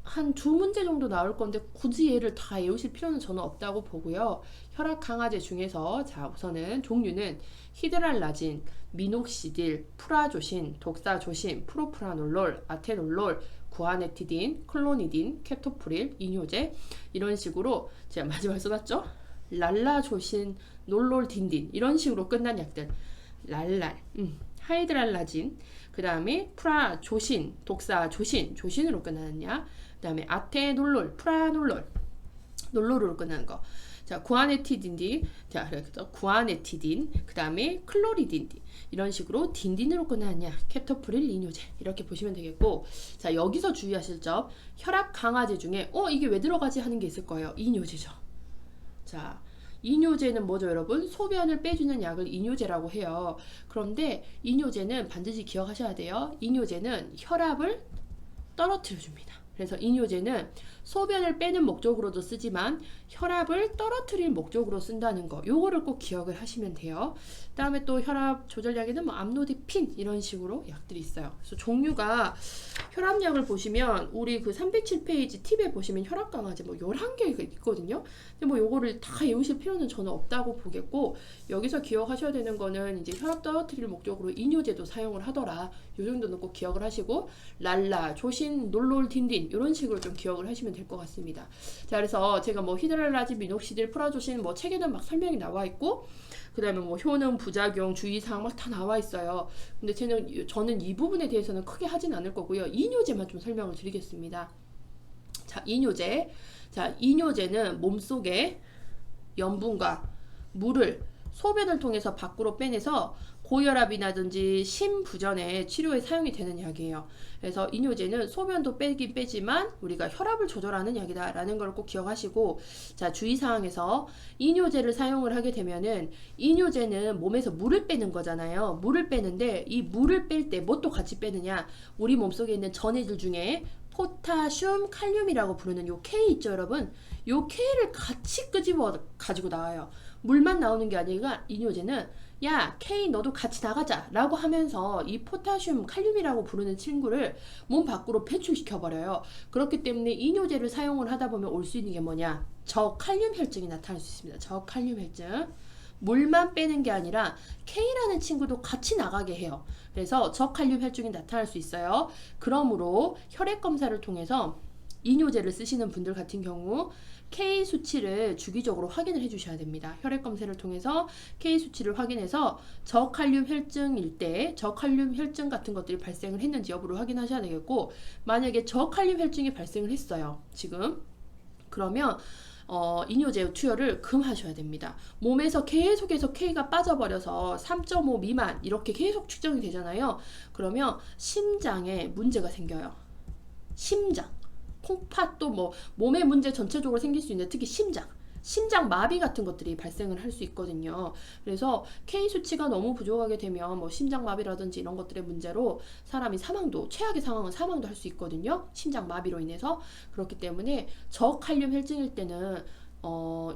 A: 한 두 문제 정도 나올 건데 굳이 얘를 다 외우실 필요는 저는 없다고 보고요. 혈압 강화제 중에서 자 우선은 종류는 히드랄라진, 미녹시딜, 프라조신, 독사조신, 프로프라놀롤, 아테놀롤, 구아네티딘, 클로니딘, 케토프릴, 이뇨제 이런 식으로 제가 마지막에 써놨죠? 랄라조신, 놀롤딘딘 이런 식으로 끝난 약들 랄랄, 하이드랄라진 그 다음에 프라조신, 독사조신, 조신으로 끝나는 약 그 다음에 아테놀롤, 프라놀롤 놀로로 끝나는 거. 자, 구아네티딘, 자, 그래서 구아네티딘, 그 다음에 클로리딘, 이런 식으로 딘딘으로 끝나는 약, 케토프릴, 이뇨제 이렇게 보시면 되겠고, 자, 여기서 주의하실 점, 혈압 강화제 중에 이게 왜 들어가지 하는 게 있을 거예요. 이뇨제죠. 자, 이뇨제는 뭐죠, 여러분? 소변을 빼주는 약을 이뇨제라고 해요. 그런데 이뇨제는 반드시 기억하셔야 돼요. 이뇨제는 혈압을 떨어뜨려 줍니다. 그래서 이뇨제는 소변을 빼는 목적으로도 쓰지만 혈압을 떨어뜨릴 목적으로 쓴다는 거 요거를 꼭 기억을 하시면 돼요. 그 다음에 또 혈압 조절약에는 뭐 암로디핀 이런 식으로 약들이 있어요. 그래서 종류가 혈압약을 보시면 우리 그 307페이지 팁에 보시면 혈압 강화제 뭐 11개가 있거든요. 근데 뭐 요거를 다 외우실 필요는 저는 없다고 보겠고 여기서 기억하셔야 되는 거는 이제 혈압 떨어뜨릴 목적으로 이뇨제도 사용을 하더라. 요 정도는 꼭 기억을 하시고 랄라, 조신, 놀롤, 딘딘 이런 식으로 좀 기억을 하시면 될 것 같습니다. 자, 그래서 제가 뭐 히드랄라진, 미녹시딜, 프라조신 뭐 책에는 막 설명이 나와 있고 그 다음에 뭐 효능, 부작용, 주의사항 막 다 나와 있어요. 근데 저는 이 부분에 대해서는 크게 하진 않을 거고요. 이뇨제만 좀 설명을 드리겠습니다. 자, 이뇨제. 자, 이뇨제는 몸속에 염분과 물을 소변을 통해서 밖으로 빼내서 고혈압이라든지 심부전의 치료에 사용이 되는 약이에요. 그래서 이뇨제는 소변도 빼긴 빼지만 우리가 혈압을 조절하는 약이다 라는 걸 꼭 기억하시고 자 주의사항에서 이뇨제를 사용을 하게 되면은 이뇨제는 몸에서 물을 빼는 거잖아요. 물을 빼는데 이 물을 뺄 때 뭣도 같이 빼느냐 우리 몸속에 있는 전해질 중에 포타슘, 칼륨이라고 부르는 요 K 있죠 여러분? 요 K를 같이 끄집어 가지고 나와요. 물만 나오는 게 아니라 이뇨제는 야 K 너도 같이 나가자 라고 하면서 이 포타슘, 칼륨이라고 부르는 친구를 몸 밖으로 배출시켜 버려요. 그렇기 때문에 이뇨제를 사용을 하다 보면 올 수 있는 게 뭐냐 저칼륨 혈증이 나타날 수 있습니다. 저칼륨 혈증 물만 빼는 게 아니라 K라는 친구도 같이 나가게 해요. 그래서 저칼륨 혈증이 나타날 수 있어요. 그러므로 혈액 검사를 통해서 이뇨제를 쓰시는 분들 같은 경우 K 수치를 주기적으로 확인을 해주셔야 됩니다. 혈액 검사를 통해서 K 수치를 확인해서 저칼륨 혈증일 때 저칼륨 혈증 같은 것들이 발생을 했는지 여부를 확인하셔야 되겠고 만약에 저칼륨 혈증이 발생을 했어요. 지금 그러면 이뇨제 투여를 금하셔야 됩니다. 몸에서 계속해서 K가 빠져버려서 3.5 미만 이렇게 계속 측정이 되잖아요. 그러면 심장에 문제가 생겨요. 심장, 콩팥도 뭐 몸의 문제 전체적으로 생길 수 있는데 특히 심장 마비 같은 것들이 발생을 할 수 있거든요. 그래서 K 수치가 너무 부족하게 되면 뭐 심장 마비라든지 이런 것들의 문제로 사람이 최악의 상황은 사망도 할 수 있거든요. 심장 마비로 인해서. 그렇기 때문에 저칼륨 혈증일 때는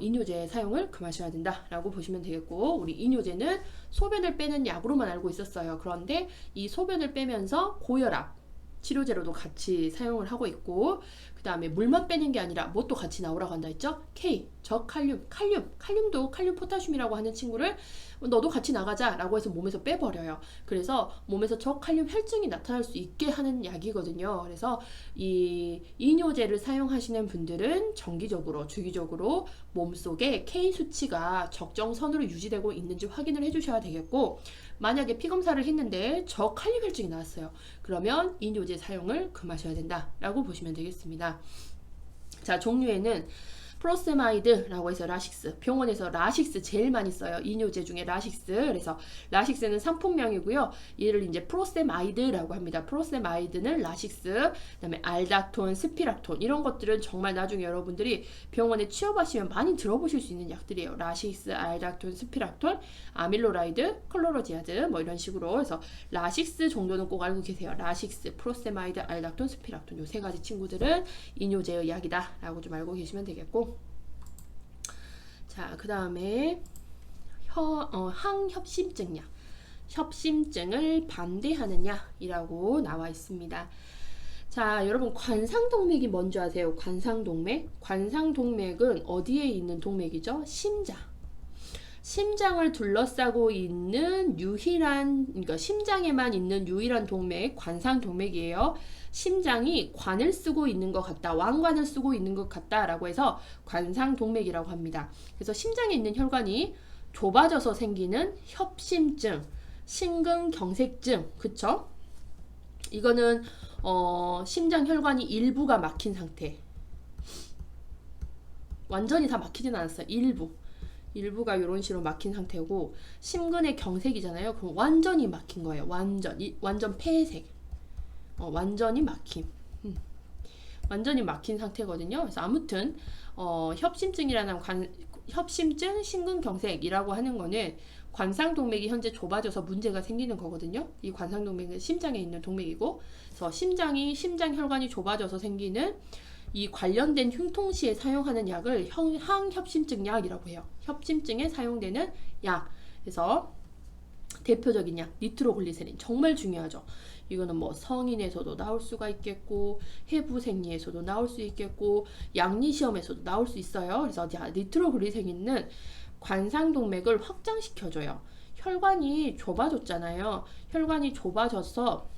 A: 이뇨제 사용을 금하셔야 된다라고 보시면 되겠고 우리 이뇨제는 소변을 빼는 약으로만 알고 있었어요. 그런데 이 소변을 빼면서 고혈압 치료제로도 같이 사용을 하고 있고 그 다음에 물만 빼는 게 아니라 뭣도 같이 나오라고 한다 했죠? K, 저칼륨, 칼륨도 칼륨 포타슘이라고 하는 친구를 너도 같이 나가자 라고 해서 몸에서 빼버려요. 그래서 몸에서 저칼륨 혈증이 나타날 수 있게 하는 약이거든요. 그래서 이 이뇨제를 사용하시는 분들은 정기적으로 주기적으로 몸속에 K 수치가 적정선으로 유지되고 있는지 확인을 해주셔야 되겠고 만약에 피검사를 했는데 저칼륨 혈증이 나왔어요. 그러면 이뇨제 사용을 금하셔야 된다라고 보시면 되겠습니다. 자, 종류에는 프로세마이드라고 해서 라식스, 병원에서 라식스 제일 많이 써요. 이뇨제 중에 라식스. 그래서 라식스는 상품명이고요. 얘를 이제 프로세마이드라고 합니다. 프로세마이드는 라식스, 그다음에 알닥톤, 스피락톤 이런 것들은 정말 나중에 여러분들이 병원에 취업하시면 많이 들어보실 수 있는 약들이에요. 라식스, 알닥톤, 스피락톤, 아밀로라이드, 클로로지아드 뭐 이런 식으로 해서 라식스 정도는 꼭 알고 계세요. 라식스, 프로세마이드, 알닥톤, 스피락톤 요 세 가지 친구들은 이뇨제의 약이다라고 좀 알고 계시면 되겠고 자, 그 다음에 항협심증 약, 협심증을 반대하는 약이라고 나와 있습니다. 자, 여러분 관상동맥이 뭔지 아세요? 관상동맥? 관상동맥은 어디에 있는 동맥이죠? 심장. 심장을 둘러싸고 있는 유일한, 그러니까 심장에만 있는 유일한 동맥, 관상동맥이에요. 심장이 관을 쓰고 있는 것 같다, 왕관을 쓰고 있는 것 같다라고 해서 관상동맥이라고 합니다. 그래서 심장에 있는 혈관이 좁아져서 생기는 협심증, 심근경색증, 그쵸? 이거는 심장 혈관이 일부가 막힌 상태. 완전히 다 막히진 않았어요. 일부가 이런 식으로 막힌 상태고, 심근의 경색이잖아요. 그럼 완전히 막힌 거예요. 완전 폐색. 완전히 막힘. 완전히 막힌 상태거든요. 그래서 아무튼 협심증, 심근경색이라고 하는 거는 관상동맥이 현재 좁아져서 문제가 생기는 거거든요. 이 관상동맥은 심장에 있는 동맥이고, 그래서 심장 혈관이 좁아져서 생기는 이 관련된 흉통 시에 사용하는 약을 항협심증 약이라고 해요. 협심증에 사용되는 약. 그래서 대표적인 약 니트로글리세린 정말 중요하죠. 이거는 뭐 성인에서도 나올 수가 있겠고, 해부생리에서도 나올 수 있겠고, 양리시험에서도 나올 수 있어요. 그래서 니트로글리세린은 관상동맥을 확장시켜줘요. 혈관이 좁아졌잖아요. 혈관이 좁아져서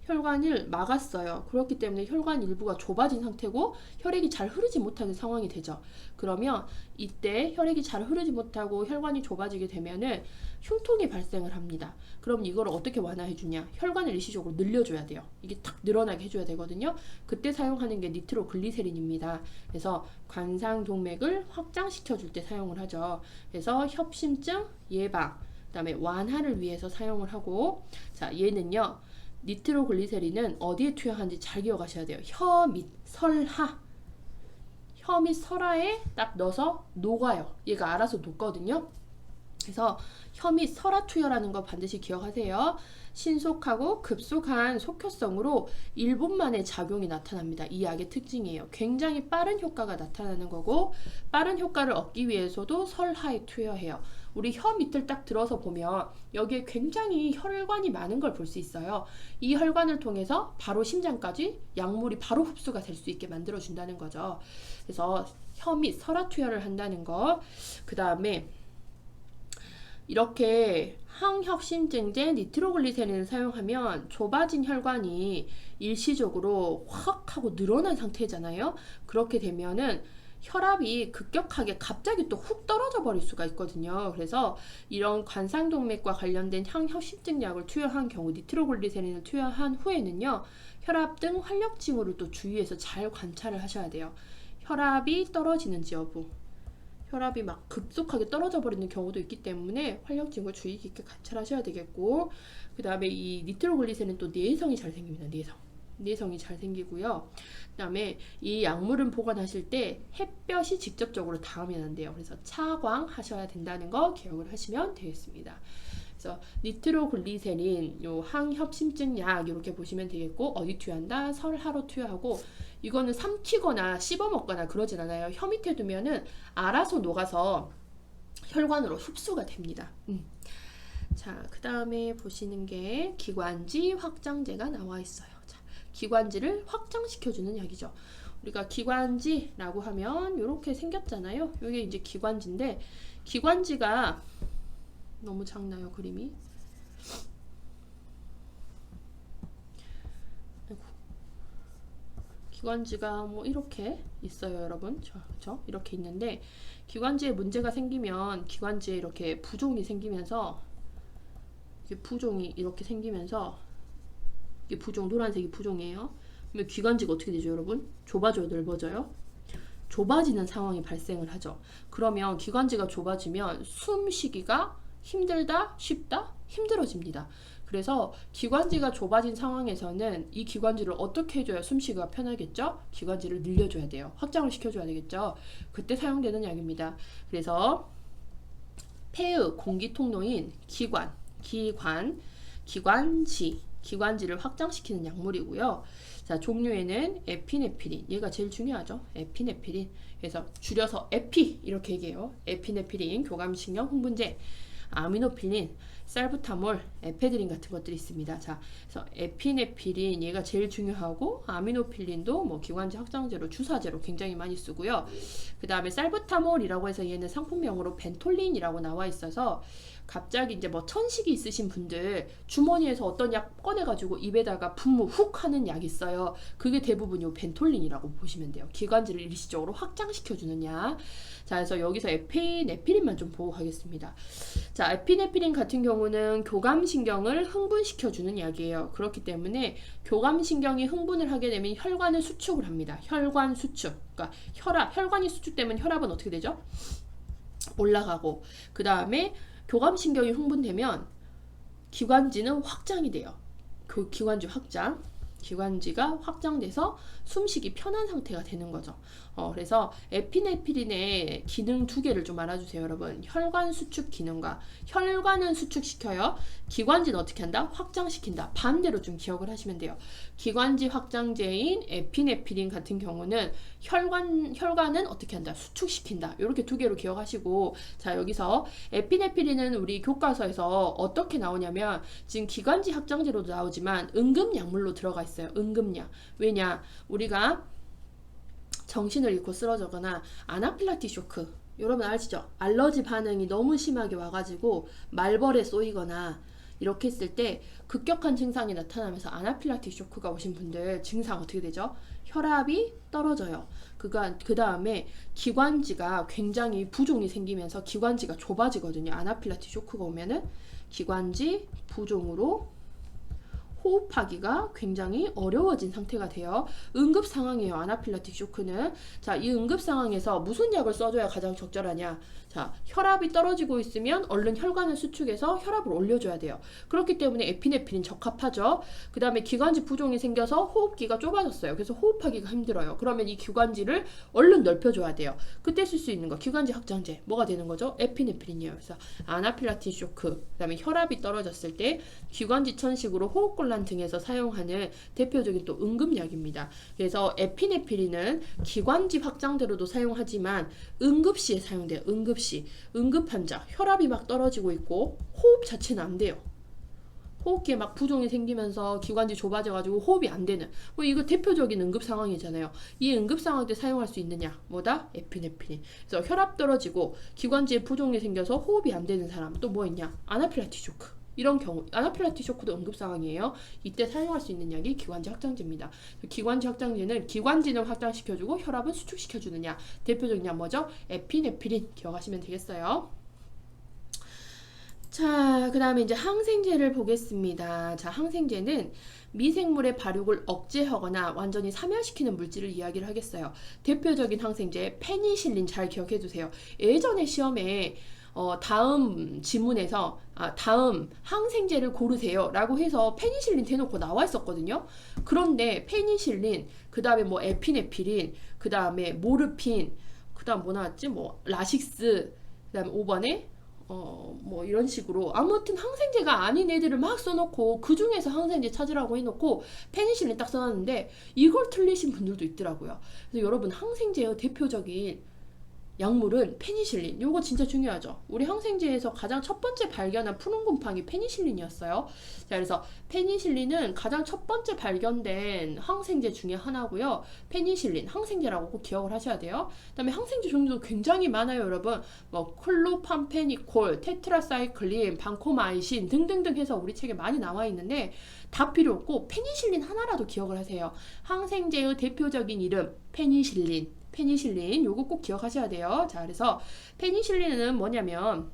A: 혈관을 막았어요. 그렇기 때문에 혈관 일부가 좁아진 상태고 혈액이 잘 흐르지 못하는 상황이 되죠. 그러면 이때 혈액이 잘 흐르지 못하고 혈관이 좁아지게 되면은 흉통이 발생을 합니다. 그럼 이걸 어떻게 완화해 주냐? 혈관을 일시적으로 늘려줘야 돼요. 이게 탁 늘어나게 해줘야 되거든요. 그때 사용하는 게 니트로글리세린입니다. 그래서 관상동맥을 확장시켜 줄 때 사용을 하죠. 그래서 협심증 예방, 그다음에 완화를 위해서 사용을 하고, 자, 얘는요. 니트로글리세린은 어디에 투여하는지 잘 기억하셔야 돼요. 혀 밑 설하. 혀 밑 설하에 딱 넣어서 녹아요. 얘가 알아서 녹거든요. 그래서 혀 밑 설하 투여라는 거 반드시 기억하세요. 신속하고 급속한 속효성으로 1분 만에 작용이 나타납니다. 이 약의 특징이에요. 굉장히 빠른 효과가 나타나는 거고, 빠른 효과를 얻기 위해서도 설하에 투여해요. 우리 혀 밑을 딱 들어서 보면 여기에 굉장히 혈관이 많은 걸 볼 수 있어요. 이 혈관을 통해서 바로 심장까지 약물이 바로 흡수가 될 수 있게 만들어준다는 거죠. 그래서 혀 밑 설하 투여를 한다는 거. 그 다음에 이렇게 항협심증제 니트로글리세린을 사용하면 좁아진 혈관이 일시적으로 확 하고 늘어난 상태잖아요. 그렇게 되면은 혈압이 급격하게 갑자기 또 훅 떨어져 버릴 수가 있거든요. 그래서 이런 관상동맥과 관련된 항협심증 약을 투여한 경우, 니트로글리세린을 투여한 후에는요, 혈압 등 활력 징후를 또 주의해서 잘 관찰을 하셔야 돼요. 혈압이 떨어지는지 여부, 혈압이 막 급속하게 떨어져 버리는 경우도 있기 때문에 활력 징후 주의 깊게 관찰하셔야 되겠고, 그 다음에 이 니트로글리세린 또 내성이 잘 생깁니다. 내성이 잘 생기고요. 그 다음에 이 약물은 보관하실 때 햇볕이 직접적으로 닿으면 안 돼요. 그래서 차광하셔야 된다는 거 기억을 하시면 되겠습니다. 그래서 니트로글리세린, 요 항협심증 약 이렇게 보시면 되겠고, 어디 투여한다? 설하로 투여하고, 이거는 삼키거나 씹어 먹거나 그러진 않아요. 혀 밑에 두면은 알아서 녹아서 혈관으로 흡수가 됩니다. 자, 그 다음에 보시는 게 기관지 확장제가 나와 있어요. 자, 기관지를 확장시켜주는 약이죠. 우리가 기관지라고 하면 이렇게 생겼잖아요. 이게 이제 기관지인데, 기관지가 너무 작나요, 그림이? 기관지가 뭐 이렇게 있어요, 여러분. 그렇죠? 이렇게 있는데, 기관지에 문제가 생기면 기관지에 이렇게 부종이 생기면서, 이게 부종이 이렇게 생기면서, 이게 부종, 노란색이 부종이에요. 그러면 기관지가 어떻게 되죠, 여러분? 좁아져요, 넓어져요? 좁아지는 상황이 발생을 하죠. 그러면 기관지가 좁아지면 숨쉬기가 힘들다, 쉽다, 힘들어집니다. 그래서 기관지가 좁아진 상황에서는 이 기관지를 어떻게 해줘야 숨쉬기가 편하겠죠? 기관지를 늘려줘야 돼요. 확장을 시켜줘야 되겠죠? 그때 사용되는 약입니다. 그래서 폐의 공기통로인 기관지를 확장시키는 약물이고요. 자, 종류에는 에피네피린, 얘가 제일 중요하죠. 에피네피린. 그래서 줄여서 에피 이렇게 얘기해요. 에피네피린, 교감신경 흥분제, 아미노필린, 살부타몰, 에페드린 같은 것들이 있습니다. 자, 그래서 에피네피린 얘가 제일 중요하고 아미노필린도 뭐 기관지 확장제로 주사제로 굉장히 많이 쓰고요. 그 다음에 살부타몰이라고 해서 얘는 상품명으로 벤톨린이라고 나와 있어서 갑자기 이제 뭐 천식이 있으신 분들 주머니에서 어떤 약 꺼내가지고 입에다가 분무 훅 하는 약 있어요. 그게 대부분 요 벤톨린이라고 보시면 돼요. 기관지를 일시적으로 확장시켜주는 약. 자, 그래서 여기서 에피네피린만 좀 보호하겠습니다. 자, 에피네피린 같은 경우는 교감신경을 흥분시켜주는 약이에요. 그렇기 때문에 교감신경이 흥분을 하게 되면 혈관을 수축을 합니다. 혈관 수축. 그러니까 혈관이 수축되면 혈압은 어떻게 되죠? 올라가고, 그 다음에 교감신경이 흥분되면 기관지는 확장이 돼요. 기관지 확장. 기관지가 확장돼서 숨쉬기 편한 상태가 되는 거죠. 그래서 에피네피린의 기능 두 개를 좀 알아주세요, 여러분. 혈관 수축 기능과 혈관은 수축시켜요. 기관지는 어떻게 한다? 확장시킨다. 반대로 좀 기억을 하시면 돼요. 기관지 확장제인 에피네피린 같은 경우는 혈관은 어떻게 한다? 수축시킨다. 이렇게 두 개로 기억하시고, 자, 여기서 에피네피린은 우리 교과서에서 어떻게 나오냐면 지금 기관지 확장제로도 나오지만 응급약물로 들어가 있어요. 응급약. 왜냐? 우리가 정신을 잃고 쓰러져거나 아나필락틱 쇼크, 여러분 아시죠? 알러지 반응이 너무 심하게 와가지고 말벌에 쏘이거나 이렇게 했을 때 급격한 증상이 나타나면서 아나필락틱 쇼크가 오신 분들 증상 어떻게 되죠? 혈압이 떨어져요. 그 다음에 기관지가 굉장히 부종이 생기면서 기관지가 좁아지거든요. 아나필락틱 쇼크가 오면은 기관지 부종으로 호흡하기가 굉장히 어려워진 상태가 돼요. 응급 상황이에요. 아나필락틱 쇼크는. 자, 이 응급 상황에서 무슨 약을 써줘야 가장 적절하냐? 자, 혈압이 떨어지고 있으면 얼른 혈관을 수축해서 혈압을 올려줘야 돼요. 그렇기 때문에 에피네피린 적합하죠. 그 다음에 기관지 부종이 생겨서 호흡기가 좁아졌어요. 그래서 호흡하기가 힘들어요. 그러면 이 기관지를 얼른 넓혀줘야 돼요. 그때 쓸 수 있는 거 기관지 확장제 뭐가 되는 거죠? 에피네피린이에요. 그래서 아나필락틱 쇼크, 그 다음에 혈압이 떨어졌을 때 기관지 천식으로 호흡곤란 등에서 사용하는 대표적인 또 응급약입니다. 그래서 에피네피린은 기관지 확장제로도 사용하지만 응급시에 사용돼요. 응급 환자, 혈압이 막 떨어지고 있고 호흡 자체는 안 돼요. 호흡기에 막 부종이 생기면서 기관지 좁아져가지고 호흡이 안 되는, 뭐 이거 대표적인 응급 상황이잖아요. 이 응급 상황 때 사용할 수 있느냐? 뭐다? 에피네피린. 그래서 혈압 떨어지고 기관지에 부종이 생겨서 호흡이 안 되는 사람 또 뭐 있냐? 아나필락틱 쇼크. 이런 경우 아나필락틱 쇼크도 응급 상황이에요. 이때 사용할 수 있는 약이 기관지 확장제입니다. 기관지 확장제는 기관지를 확장시켜주고 혈압을 수축시켜주는 약. 대표적인 약 뭐죠? 에피네피린 기억하시면 되겠어요. 자, 그 다음에 이제 항생제를 보겠습니다. 자, 항생제는 미생물의 발육을 억제하거나 완전히 사멸시키는 물질을 이야기를 하겠어요. 대표적인 항생제 페니실린 잘 기억해 두세요. 예전에 시험에 다음 지문에서 다음 항생제를 고르세요 라고 해서 페니실린 대놓고 나와 있었거든요. 그런데 페니실린, 그 다음에 뭐 에피네피린, 그 다음에 모르핀, 그 다음 뭐 나왔지? 뭐 라식스, 그 다음에 5번에 뭐 이런 식으로 아무튼 항생제가 아닌 애들을 막 써놓고 그 중에서 항생제 찾으라고 해놓고 페니실린 딱 써놨는데 이걸 틀리신 분들도 있더라고요. 그래서 여러분 항생제의 대표적인 약물은 페니실린. 요거 진짜 중요하죠. 우리 항생제에서 가장 첫 번째 발견한 푸른 곰팡이 페니실린이었어요. 자, 그래서 페니실린은 가장 첫 번째 발견된 항생제 중에 하나고요. 페니실린 항생제라고 꼭 기억을 하셔야 돼요. 그다음에 항생제 종류도 굉장히 많아요, 여러분. 뭐 클로팜페니콜, 테트라사이클린, 방코마이신 등등등 해서 우리 책에 많이 나와 있는데 다 필요 없고 페니실린 하나라도 기억을 하세요. 항생제의 대표적인 이름 페니실린. 페니실린 요거 꼭 기억하셔야 돼요. 자, 그래서 페니실린은 뭐냐면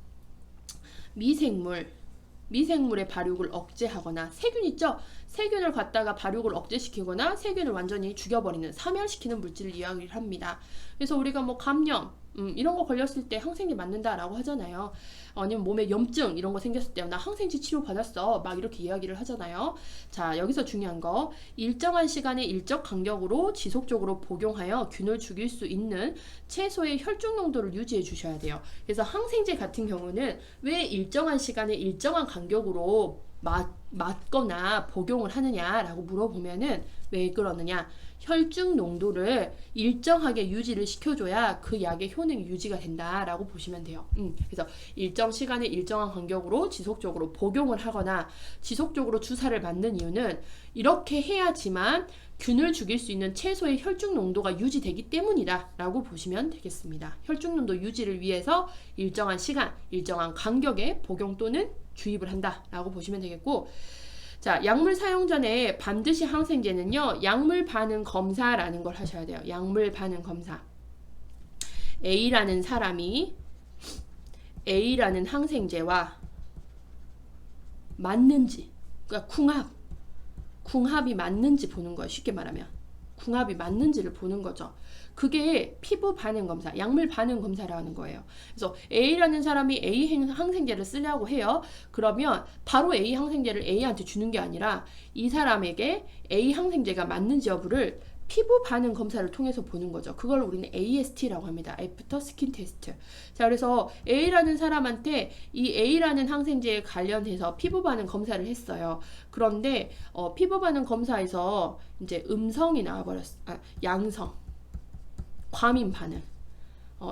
A: 미생물의 발육을 억제하거나 세균 있죠? 세균을 갖다가 발육을 억제시키거나 세균을 완전히 죽여버리는, 사멸시키는 물질을 이야기를 합니다. 그래서 우리가 뭐 감염 이런 거 걸렸을 때 항생제 맞는다라고 하잖아요. 아니면 몸에 염증 이런 거 생겼을 때 나 항생제 치료 받았어 막 이렇게 이야기를 하잖아요. 자, 여기서 중요한 거 일정한 시간에 일정 간격으로 지속적으로 복용하여 균을 죽일 수 있는 최소의 혈중 농도를 유지해 주셔야 돼요. 그래서 항생제 같은 경우는 왜 일정한 시간에 일정한 간격으로 맞거나 복용을 하느냐라고 물어보면은 왜 그러느냐? 혈중 농도를 일정하게 유지를 시켜줘야 그 약의 효능이 유지가 된다라고 보시면 돼요. 그래서 일정 시간에 일정한 간격으로 지속적으로 복용을 하거나 지속적으로 주사를 맞는 이유는 이렇게 해야지만 균을 죽일 수 있는 최소의 혈중 농도가 유지되기 때문이다 라고 보시면 되겠습니다. 혈중 농도 유지를 위해서 일정한 시간, 일정한 간격에 복용 또는 주입을 한다 라고 보시면 되겠고, 자, 약물 사용 전에 반드시 항생제는요, 약물 반응 검사라는 걸 하셔야 돼요. 약물 반응 검사. A라는 사람이 A라는 항생제와 맞는지, 그러니까 궁합이 맞는지 보는 거예요. 쉽게 말하면 궁합이 맞는지를 보는 거죠. 그게 피부 반응 검사, 약물 반응 검사라는 거예요. 그래서 A라는 사람이 A 항생제를 쓰려고 해요. 그러면 바로 A 항생제를 A한테 주는 게 아니라 이 사람에게 A 항생제가 맞는지 여부를 피부 반응 검사를 통해서 보는 거죠. 그걸 우리는 AST라고 합니다. 애프터 스킨 테스트. 자, 그래서 A라는 사람한테 이 A라는 항생제에 관련해서 피부 반응 검사를 했어요. 그런데 피부 반응 검사에서 이제 음성이 나와버렸어. 양성. 과민 반응.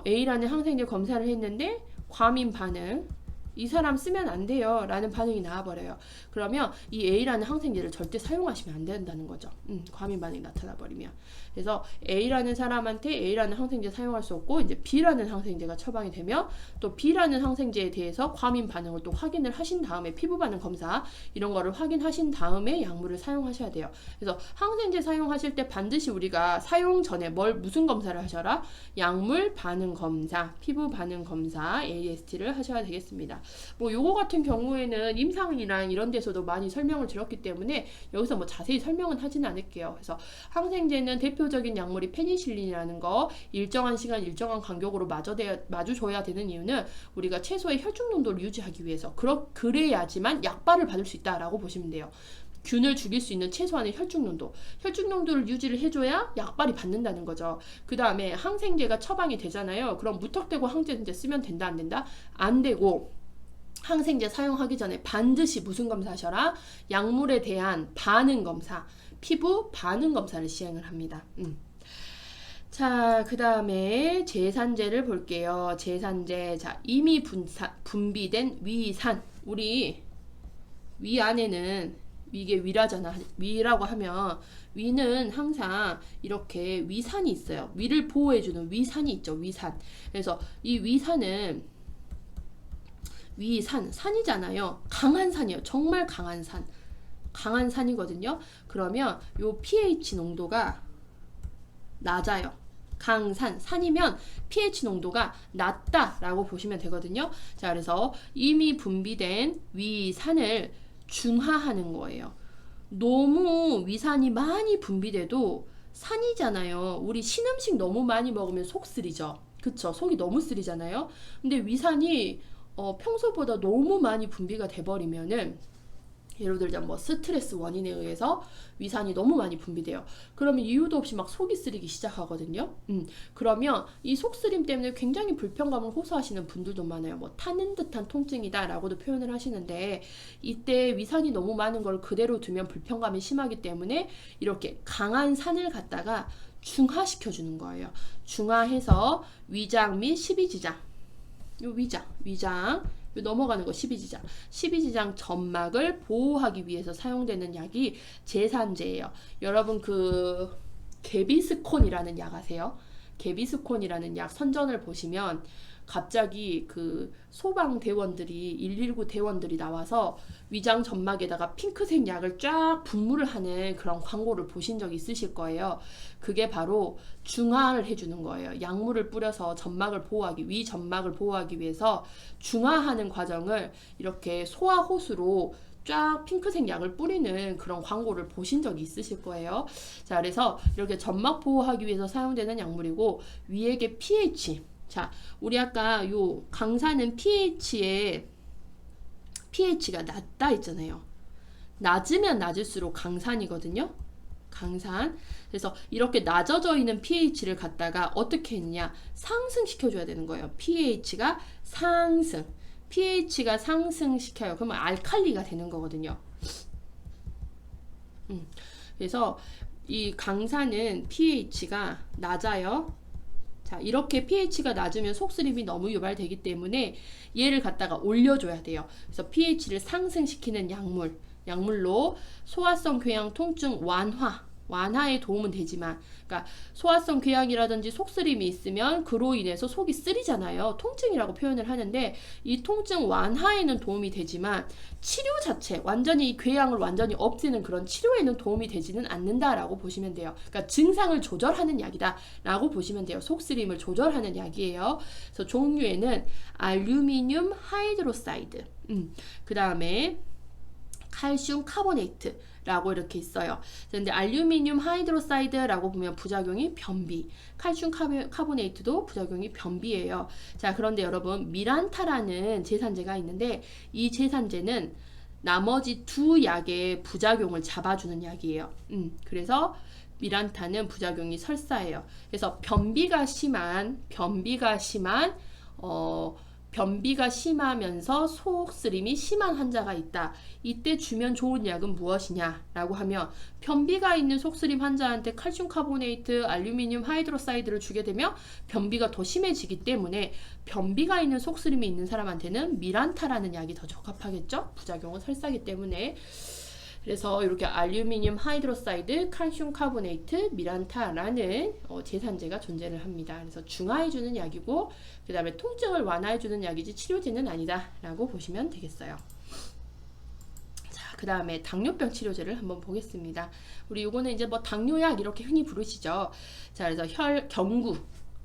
A: A라는 항생제 검사를 했는데 과민 반응. 이 사람 쓰면 안 돼요 라는 반응이 나와버려요. 그러면 이 A라는 항생제를 절대 사용하시면 안 된다는 거죠. 과민 반응이 나타나 버리면. 그래서 A라는 사람한테 A라는 항생제 사용할 수 없고, 이제 B라는 항생제가 처방이 되면 또 B라는 항생제에 대해서 과민 반응을 또 확인을 하신 다음에 피부 반응 검사 이런 거를 확인하신 다음에 약물을 사용하셔야 돼요. 그래서 항생제 사용하실 때 반드시 우리가 사용 전에 무슨 검사를 하셔라? 약물 반응 검사, 피부 반응 검사 AST를 하셔야 되겠습니다. 뭐 요거 같은 경우에는 임상이랑 이런 데서도 많이 설명을 드렸기 때문에 여기서 뭐 자세히 설명은 하진 않을게요. 그래서 항생제는 대표적인 약물이 페니실린이라는 거 일정한 시간 일정한 간격으로 마주줘야 되는 이유는 우리가 최소의 혈중 농도를 유지하기 위해서 그래야지만 약발을 받을 수 있다라고 보시면 돼요. 균을 죽일 수 있는 최소한의 혈중 농도를 유지를 해줘야 약발이 받는다는 거죠. 그 다음에 항생제가 처방이 되잖아요. 그럼 무턱대고 항생제 쓰면 된다 안 된다? 안 되고, 항생제 사용하기 전에 반드시 무슨 검사하셔라? 약물에 대한 반응 검사, 피부 반응 검사를 시행을 합니다. 자, 그 다음에 제산제를 볼게요. 제산제. 자, 이미 분비된 위산. 우리 위 안에는 이게 위라잖아. 위라고 하면 위는 항상 이렇게 위산이 있어요. 위를 보호해주는 위산이 있죠. 위산. 그래서 이 위산은 산이잖아요. 강한 산이에요. 정말 강한 산이거든요. 그러면 요 pH 농도가 낮아요. 산이면 pH 농도가 낮다라고 보시면 되거든요. 자, 그래서 이미 분비된 위산을 중화하는 거예요. 너무 위산이 많이 분비돼도 산이잖아요. 우리 신음식 너무 많이 먹으면 속 쓰리죠. 그쵸? 속이 너무 쓰리잖아요. 근데 위산이 평소보다 너무 많이 분비가 돼버리면은, 예를 들자면 뭐 스트레스 원인에 의해서 위산이 너무 많이 분비돼요. 그러면 이유도 없이 막 속이 쓰리기 시작하거든요. 그러면 이 속쓰림 때문에 굉장히 불편감을 호소하시는 분들도 많아요. 뭐 타는 듯한 통증이다 라고도 표현을 하시는데, 이때 위산이 너무 많은 걸 그대로 두면 불편감이 심하기 때문에 이렇게 강한 산을 갖다가 중화시켜주는 거예요. 중화해서 위장 및 십이지장, 요 위장 넘어가는 거 12지장 점막을 보호하기 위해서 사용되는 약이 제산제예요. 여러분 그 개비스콘이라는 약 아세요? 개비스콘이라는 약 선전을 보시면 갑자기 그 소방대원들이 119 대원들이 나와서 위장 점막에다가 핑크색 약을 쫙 분무를 하는 그런 광고를 보신 적 있으실 거예요. 그게 바로 중화를 해주는 거예요. 약물을 뿌려서 위 점막을 보호하기 위해서 중화하는 과정을 이렇게 소화호수로 쫙 핑크색 약을 뿌리는 그런 광고를 보신 적이 있으실 거예요. 자, 그래서 이렇게 점막 보호하기 위해서 사용되는 약물이고, 위액의 pH. 자, 우리 아까 요 강산은 pH가 낮다 했잖아요. 낮으면 낮을수록 강산이거든요. 강산. 그래서 이렇게 낮아져 있는 pH를 갖다가 어떻게 했냐? 상승시켜줘야 되는 거예요. pH가 상승. pH가 상승시켜요. 그러면 알칼리가 되는 거거든요. 그래서 이 강산은 pH가 낮아요. 자, 이렇게 pH가 낮으면 속쓰림이 너무 유발되기 때문에 얘를 갖다가 올려줘야 돼요. 그래서 pH를 상승시키는 약물로 소화성 궤양 통증 완화에 도움은 되지만, 그러니까 소화성 궤양이라든지 속쓰림이 있으면 그로 인해서 속이 쓰리잖아요. 통증이라고 표현을 하는데 이 통증 완화에는 도움이 되지만 치료 자체, 완전히 이 궤양을 완전히 없애는 그런 치료에는 도움이 되지는 않는다라고 보시면 돼요. 그러니까 증상을 조절하는 약이다라고 보시면 돼요. 속쓰림을 조절하는 약이에요. 그래서 종류에는 알루미늄 하이드로사이드, 그 다음에 칼슘 카보네이트 라고 이렇게 있어요. 근데 알루미늄 하이드로사이드라고 보면 부작용이 변비, 칼슘 카보네이트도 부작용이 변비예요. 자, 그런데 여러분 미란타라는 제산제가 있는데 이 제산제는 나머지 두 약의 부작용을 잡아주는 약이에요. 그래서 미란타는 부작용이 설사예요. 그래서 변비가 심하면서 속쓰림이 심한 환자가 있다. 이때 주면 좋은 약은 무엇이냐라고 하면 변비가 있는 속쓰림 환자한테 칼슘 카보네이트, 알루미늄 하이드로사이드를 주게 되면 변비가 더 심해지기 때문에 변비가 있는 속쓰림이 있는 사람한테는 미란타라는 약이 더 적합하겠죠? 부작용은 설사기 때문에. 그래서 이렇게 알루미늄 하이드로사이드, 칼슘 카보네이트, 미란타라는 제산제가 존재를 합니다. 그래서 중화해주는 약이고 그 다음에 통증을 완화해주는 약이지 치료제는 아니다 라고 보시면 되겠어요. 자, 그 다음에 당뇨병 치료제를 한번 보겠습니다. 우리 요거는 이제 뭐 당뇨약 이렇게 흔히 부르시죠. 자, 그래서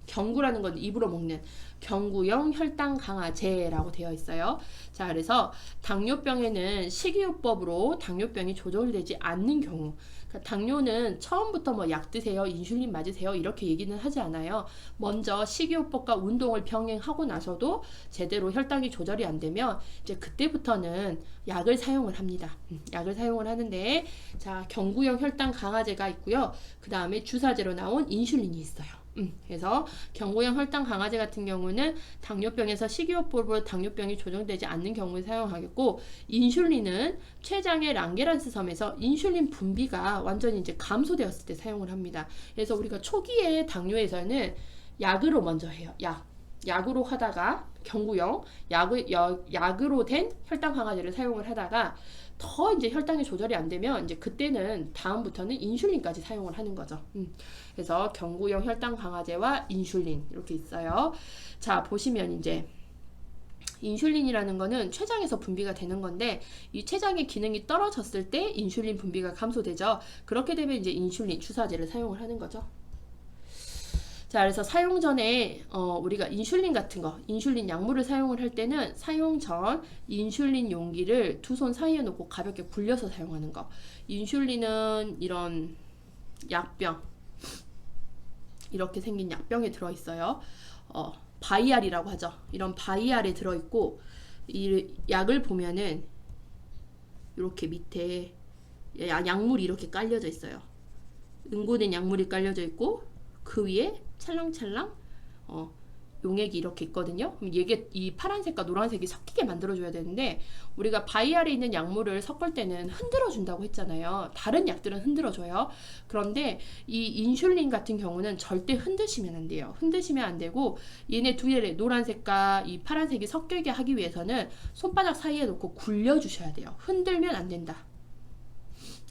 A: 경구라는 건 입으로 먹는 경구용 혈당 강화제라고 되어 있어요. 자, 그래서 당뇨병에는 식이요법으로 당뇨병이 조절되지 않는 경우, 그러니까 당뇨는 처음부터 뭐 약 드세요, 인슐린 맞으세요 이렇게 얘기는 하지 않아요. 먼저 식이요법과 운동을 병행하고 나서도 제대로 혈당이 조절이 안 되면 이제 그때부터는 약을 사용을 합니다. 약을 사용을 하는데, 자, 경구용 혈당 강화제가 있고요. 그 다음에 주사제로 나온 인슐린이 있어요. 그래서 경구용 혈당 강화제 같은 경우는 당뇨병에서 식이요법으로 당뇨병이 조정되지 않는 경우에 사용하겠고, 인슐린은 췌장의 랑게란스 섬에서 인슐린 분비가 완전히 이제 감소되었을 때 사용을 합니다. 그래서 우리가 초기에 당뇨에서는 약으로 먼저 해요. 약으로 하다가 경구용 약으로 된 혈당 강화제를 사용을 하다가 더 이제 혈당이 조절이 안 되면 이제 그때는 다음부터는 인슐린까지 사용을 하는 거죠. 그래서 경구용 혈당 강화제와 인슐린 이렇게 있어요. 자, 보시면 이제 인슐린이라는 거는 췌장에서 분비가 되는 건데 이 췌장의 기능이 떨어졌을 때 인슐린 분비가 감소되죠. 그렇게 되면 이제 인슐린 주사제를 사용을 하는 거죠. 자, 그래서 사용 전에 우리가 인슐린 같은 거, 인슐린 약물을 사용을 할 때는 사용 전 인슐린 용기를 두 손 사이에 놓고 가볍게 굴려서 사용하는 거. 인슐린은 이런 약병, 이렇게 생긴 약병에 들어있어요. 바이알이라고 하죠. 이런 바이알에 들어있고 이 약을 보면은 이렇게 밑에 약물이 이렇게 깔려져 있어요. 응고된 약물이 깔려져 있고 그 위에 찰랑찰랑 용액이 이렇게 있거든요. 그럼 이게 이 파란색과 노란색이 섞이게 만들어줘야 되는데 우리가 바이알에 있는 약물을 섞을 때는 흔들어 준다고 했잖아요. 다른 약들은 흔들어줘요. 그런데 이 인슐린 같은 경우는 절대 흔드시면 안 돼요. 흔드시면 안 되고 얘네 두 개의 노란색과 이 파란색이 섞이게 하기 위해서는 손바닥 사이에 놓고 굴려주셔야 돼요. 흔들면 안 된다.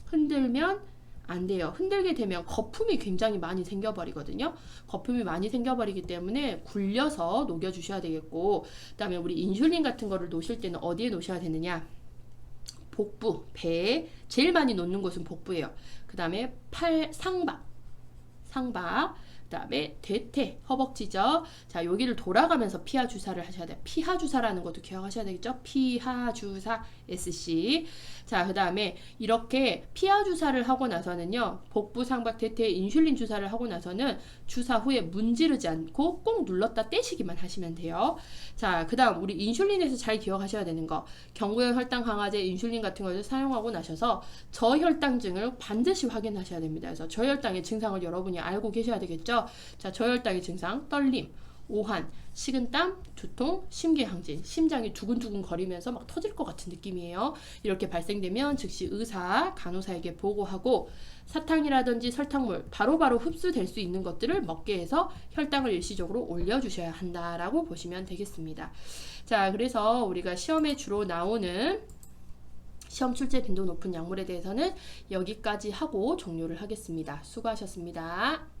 A: 흔들면 안 돼요. 흔들게 되면 거품이 굉장히 많이 생겨버리거든요. 거품이 많이 생겨버리기 때문에 굴려서 녹여주셔야 되겠고, 그 다음에 우리 인슐린 같은 거를 놓으실 때는 어디에 놓으셔야 되느냐? 복부, 배에 제일 많이 놓는 곳은 복부예요. 그 다음에 상박, 그 다음에 대퇴, 허벅지죠. 자, 여기를 돌아가면서 피하 주사를 하셔야 돼요. 피하 주사라는 것도 기억하셔야 되겠죠. 피하 주사 SC. 자, 그 다음에 이렇게 피하 주사를 하고 나서는요, 복부, 상박, 대퇴 인슐린 주사를 하고 나서는 주사 후에 문지르지 않고 꼭 눌렀다 떼시기만 하시면 돼요. 자, 그 다음 우리 인슐린에서 잘 기억하셔야 되는 거, 경구용 혈당 강화제 인슐린 같은 것을 사용하고 나셔서 저혈당증을 반드시 확인하셔야 됩니다. 그래서 저혈당의 증상을 여러분이 알고 계셔야 되겠죠. 자, 저혈당의 증상, 떨림, 오한, 식은땀, 두통, 심계항진, 심장이 두근두근 거리면서 막 터질 것 같은 느낌이에요. 이렇게 발생되면 즉시 의사, 간호사에게 보고하고 사탕이라든지 설탕물 바로바로 흡수될 수 있는 것들을 먹게 해서 혈당을 일시적으로 올려주셔야 한다라고 보시면 되겠습니다. 자, 그래서 우리가 시험에 주로 나오는 시험 출제 빈도 높은 약물에 대해서는 여기까지 하고 종료를 하겠습니다. 수고하셨습니다.